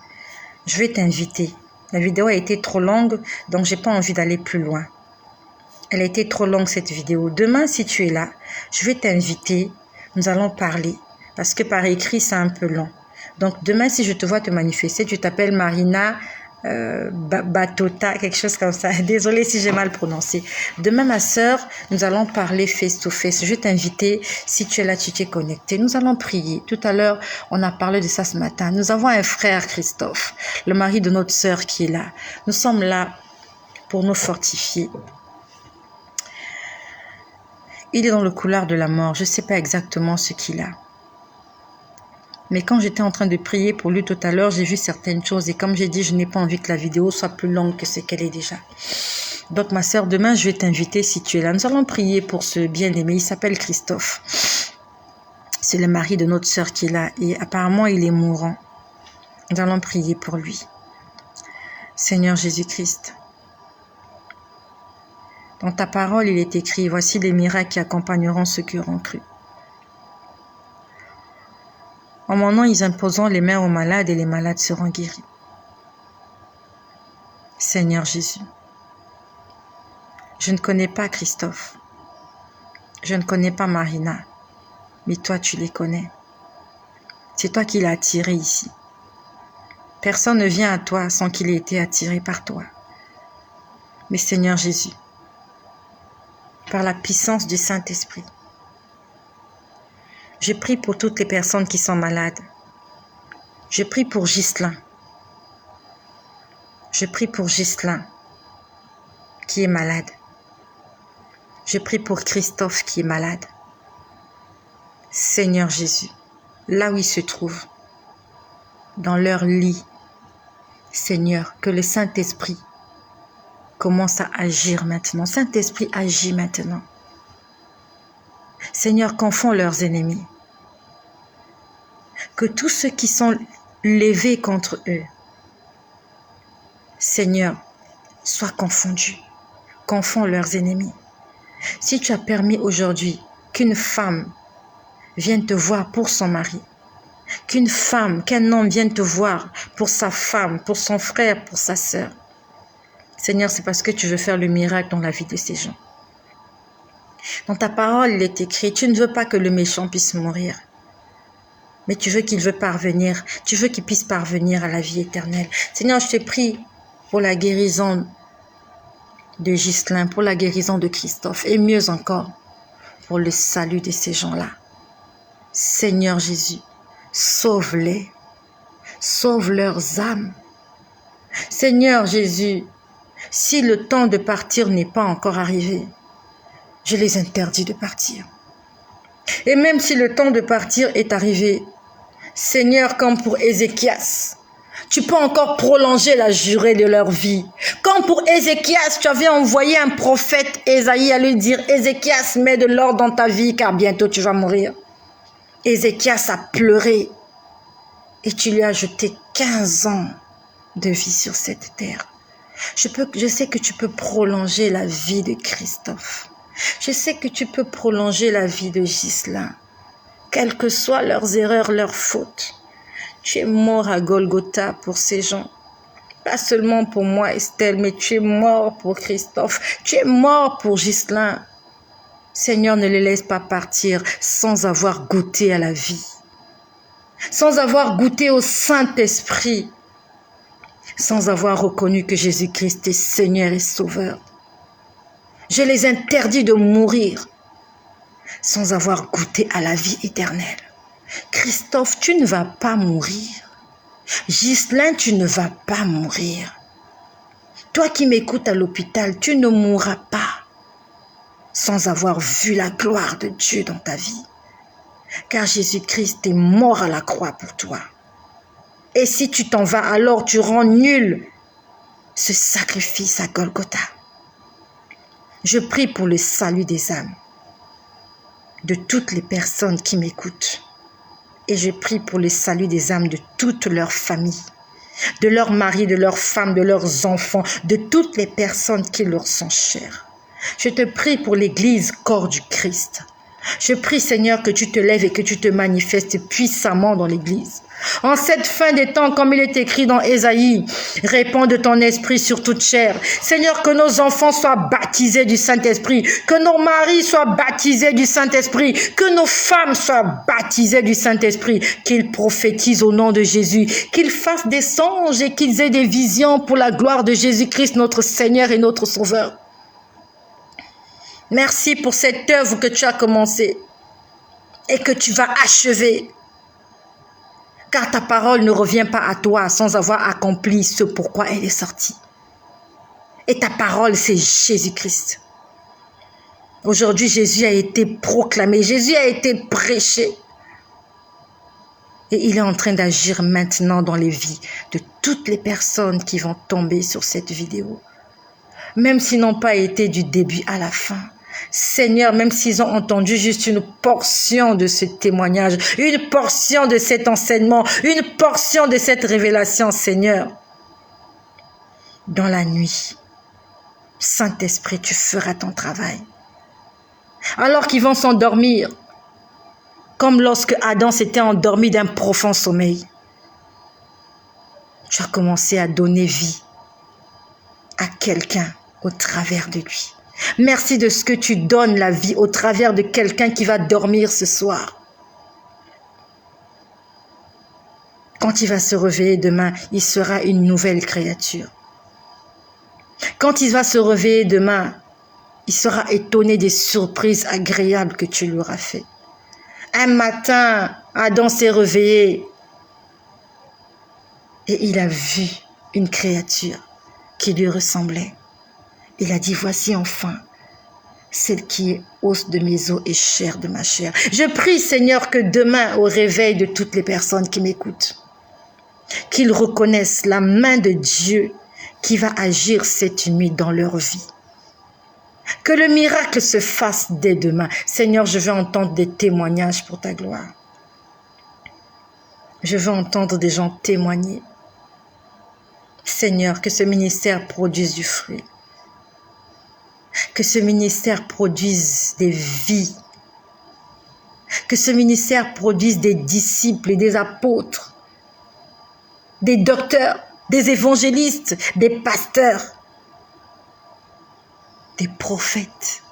je vais t'inviter. La vidéo a été trop longue, donc j'ai pas envie d'aller plus loin. Elle a été trop longue, cette vidéo. Demain, si tu es là, je vais t'inviter. Nous allons parler. Parce que par écrit, c'est un peu long. Donc, demain, si je te vois te manifester, tu t'appelles Marina Batota, quelque chose comme ça. Désolée si j'ai mal prononcé. Demain, ma sœur, nous allons parler face to face. Je vais t'inviter, si tu es là, tu t'es connecté. Nous allons prier. Tout à l'heure, on a parlé de ça ce matin. Nous avons un frère, Christophe, le mari de notre sœur qui est là. Nous sommes là pour nous fortifier. Il est dans le couloir de la mort. Je ne sais pas exactement ce qu'il a. Mais quand j'étais en train de prier pour lui tout à l'heure, j'ai vu certaines choses. Et comme j'ai dit, je n'ai pas envie que la vidéo soit plus longue que ce qu'elle est déjà. Donc ma sœur, demain, je vais t'inviter si tu es là. Nous allons prier pour ce bien-aimé. Il s'appelle Christophe. C'est le mari de notre sœur qui est là. Et apparemment, il est mourant. Nous allons prier pour lui. Seigneur Jésus-Christ. Dans ta parole, il est écrit, voici les miracles qui accompagneront ceux qui auront cru. En mon nom, ils imposeront les mains aux malades et les malades seront guéris. Seigneur Jésus, je ne connais pas Christophe. Je ne connais pas Marina. Mais toi, tu les connais. C'est toi qui l'as attiré ici. Personne ne vient à toi sans qu'il ait été attiré par toi. Mais Seigneur Jésus, par la puissance du Saint-Esprit, je prie pour toutes les personnes qui sont malades. Je prie pour Ghislain. Je prie pour Ghislain qui est malade. Je prie pour Christophe qui est malade. Seigneur Jésus, là où ils se trouvent, dans leur lit, Seigneur, que le Saint-Esprit commence à agir maintenant. Saint-Esprit, agit maintenant. Seigneur, confond leurs ennemis. Que tous ceux qui sont levés contre eux, Seigneur, soient confondus. Confond leurs ennemis. Si tu as permis aujourd'hui qu'une femme vienne te voir pour son mari, qu'un homme vienne te voir pour sa femme, pour son frère, pour sa sœur, Seigneur, c'est parce que tu veux faire le miracle dans la vie de ces gens. Dans ta parole, il est écrit, tu ne veux pas que le méchant puisse mourir, mais tu veux qu'il puisse parvenir à la vie éternelle. Seigneur, je te prie pour la guérison de Ghislain, pour la guérison de Christophe, et mieux encore, pour le salut de ces gens-là. Seigneur Jésus, sauve-les, sauve leurs âmes. Seigneur Jésus, si le temps de partir n'est pas encore arrivé, je les interdis de partir. Et même si le temps de partir est arrivé, Seigneur, comme pour Ézéchias, tu peux encore prolonger la durée de leur vie. Comme pour Ézéchias, tu avais envoyé un prophète Ésaïe à lui dire, Ézéchias, mets de l'ordre dans ta vie car bientôt tu vas mourir. Ézéchias a pleuré et tu lui as ajouté 15 ans de vie sur cette terre. Je sais que tu peux prolonger la vie de Christophe. Je sais que tu peux prolonger la vie de Ghislain. Quelles que soient leurs erreurs, leurs fautes. Tu es mort à Golgotha pour ces gens. Pas seulement pour moi, Estelle, mais tu es mort pour Christophe. Tu es mort pour Ghislain. Seigneur, ne les laisse pas partir sans avoir goûté à la vie. Sans avoir goûté au Saint-Esprit. Sans avoir reconnu que Jésus-Christ est Seigneur et Sauveur. Je les interdis de mourir sans avoir goûté à la vie éternelle. Christophe, tu ne vas pas mourir. Ghislain, tu ne vas pas mourir. Toi qui m'écoutes à l'hôpital, tu ne mourras pas sans avoir vu la gloire de Dieu dans ta vie. Car Jésus-Christ est mort à la croix pour toi. Et si tu t'en vas, alors tu rends nul ce sacrifice à Golgotha. Je prie pour le salut des âmes de toutes les personnes qui m'écoutent. Et je prie pour le salut des âmes de toutes leurs familles, de leurs maris, de leurs femmes, de leurs enfants, de toutes les personnes qui leur sont chères. Je te prie pour l'Église, corps du Christ. Je prie, Seigneur, que tu te lèves et que tu te manifestes puissamment dans l'Église. En cette fin des temps, comme il est écrit dans Ésaïe, répands de ton esprit sur toute chair. Seigneur, que nos enfants soient baptisés du Saint-Esprit, que nos maris soient baptisés du Saint-Esprit, que nos femmes soient baptisées du Saint-Esprit, qu'ils prophétisent au nom de Jésus, qu'ils fassent des songes et qu'ils aient des visions pour la gloire de Jésus-Christ, notre Seigneur et notre Sauveur. Merci pour cette œuvre que tu as commencée et que tu vas achever. Car ta parole ne revient pas à toi sans avoir accompli ce pourquoi elle est sortie. Et ta parole, c'est Jésus-Christ. Aujourd'hui, Jésus a été proclamé, Jésus a été prêché. Et il est en train d'agir maintenant dans les vies de toutes les personnes qui vont tomber sur cette vidéo. Même s'ils n'ont pas été du début à la fin. Seigneur, même s'ils ont entendu juste une portion de ce témoignage, une portion de cet enseignement, une portion de cette révélation, Seigneur, dans la nuit, Saint-Esprit, tu feras ton travail. Alors qu'ils vont s'endormir, comme lorsque Adam s'était endormi d'un profond sommeil, tu as commencé à donner vie à quelqu'un au travers de lui. Merci de ce que tu donnes la vie au travers de quelqu'un qui va dormir ce soir. Quand il va se réveiller demain, il sera une nouvelle créature. Quand il va se réveiller demain, il sera étonné des surprises agréables que tu lui auras fait. Un matin, Adam s'est réveillé et il a vu une créature qui lui ressemblait. Il a dit, voici enfin celle qui est os de mes os et chair de ma chair. Je prie, Seigneur, que demain, au réveil de toutes les personnes qui m'écoutent, qu'ils reconnaissent la main de Dieu qui va agir cette nuit dans leur vie. Que le miracle se fasse dès demain. Seigneur, je veux entendre des témoignages pour ta gloire. Je veux entendre des gens témoigner. Seigneur, que ce ministère produise du fruit. Que ce ministère produise des vies. Que ce ministère produise des disciples et des apôtres, des docteurs, des évangélistes, des pasteurs, des prophètes.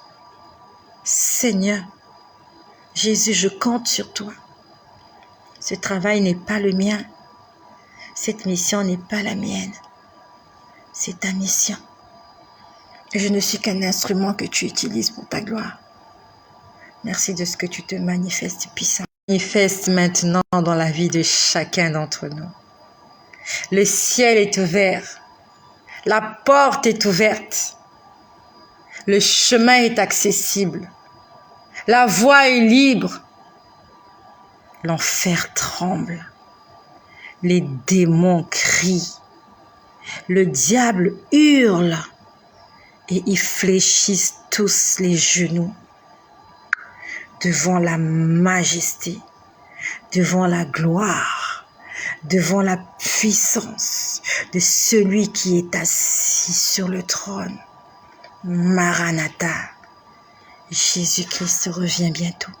Seigneur, Jésus, je compte sur toi. Ce travail n'est pas le mien. Cette mission n'est pas la mienne. C'est ta mission. Je ne suis qu'un instrument que tu utilises pour ta gloire. Merci de ce que tu te manifestes puissant. Manifeste maintenant dans la vie de chacun d'entre nous. Le ciel est ouvert. La porte est ouverte. Le chemin est accessible. La voie est libre. L'enfer tremble. Les démons crient. Le diable hurle. Et ils fléchissent tous les genoux devant la majesté, devant la gloire, devant la puissance de celui qui est assis sur le trône. Maranatha, Jésus-Christ revient bientôt.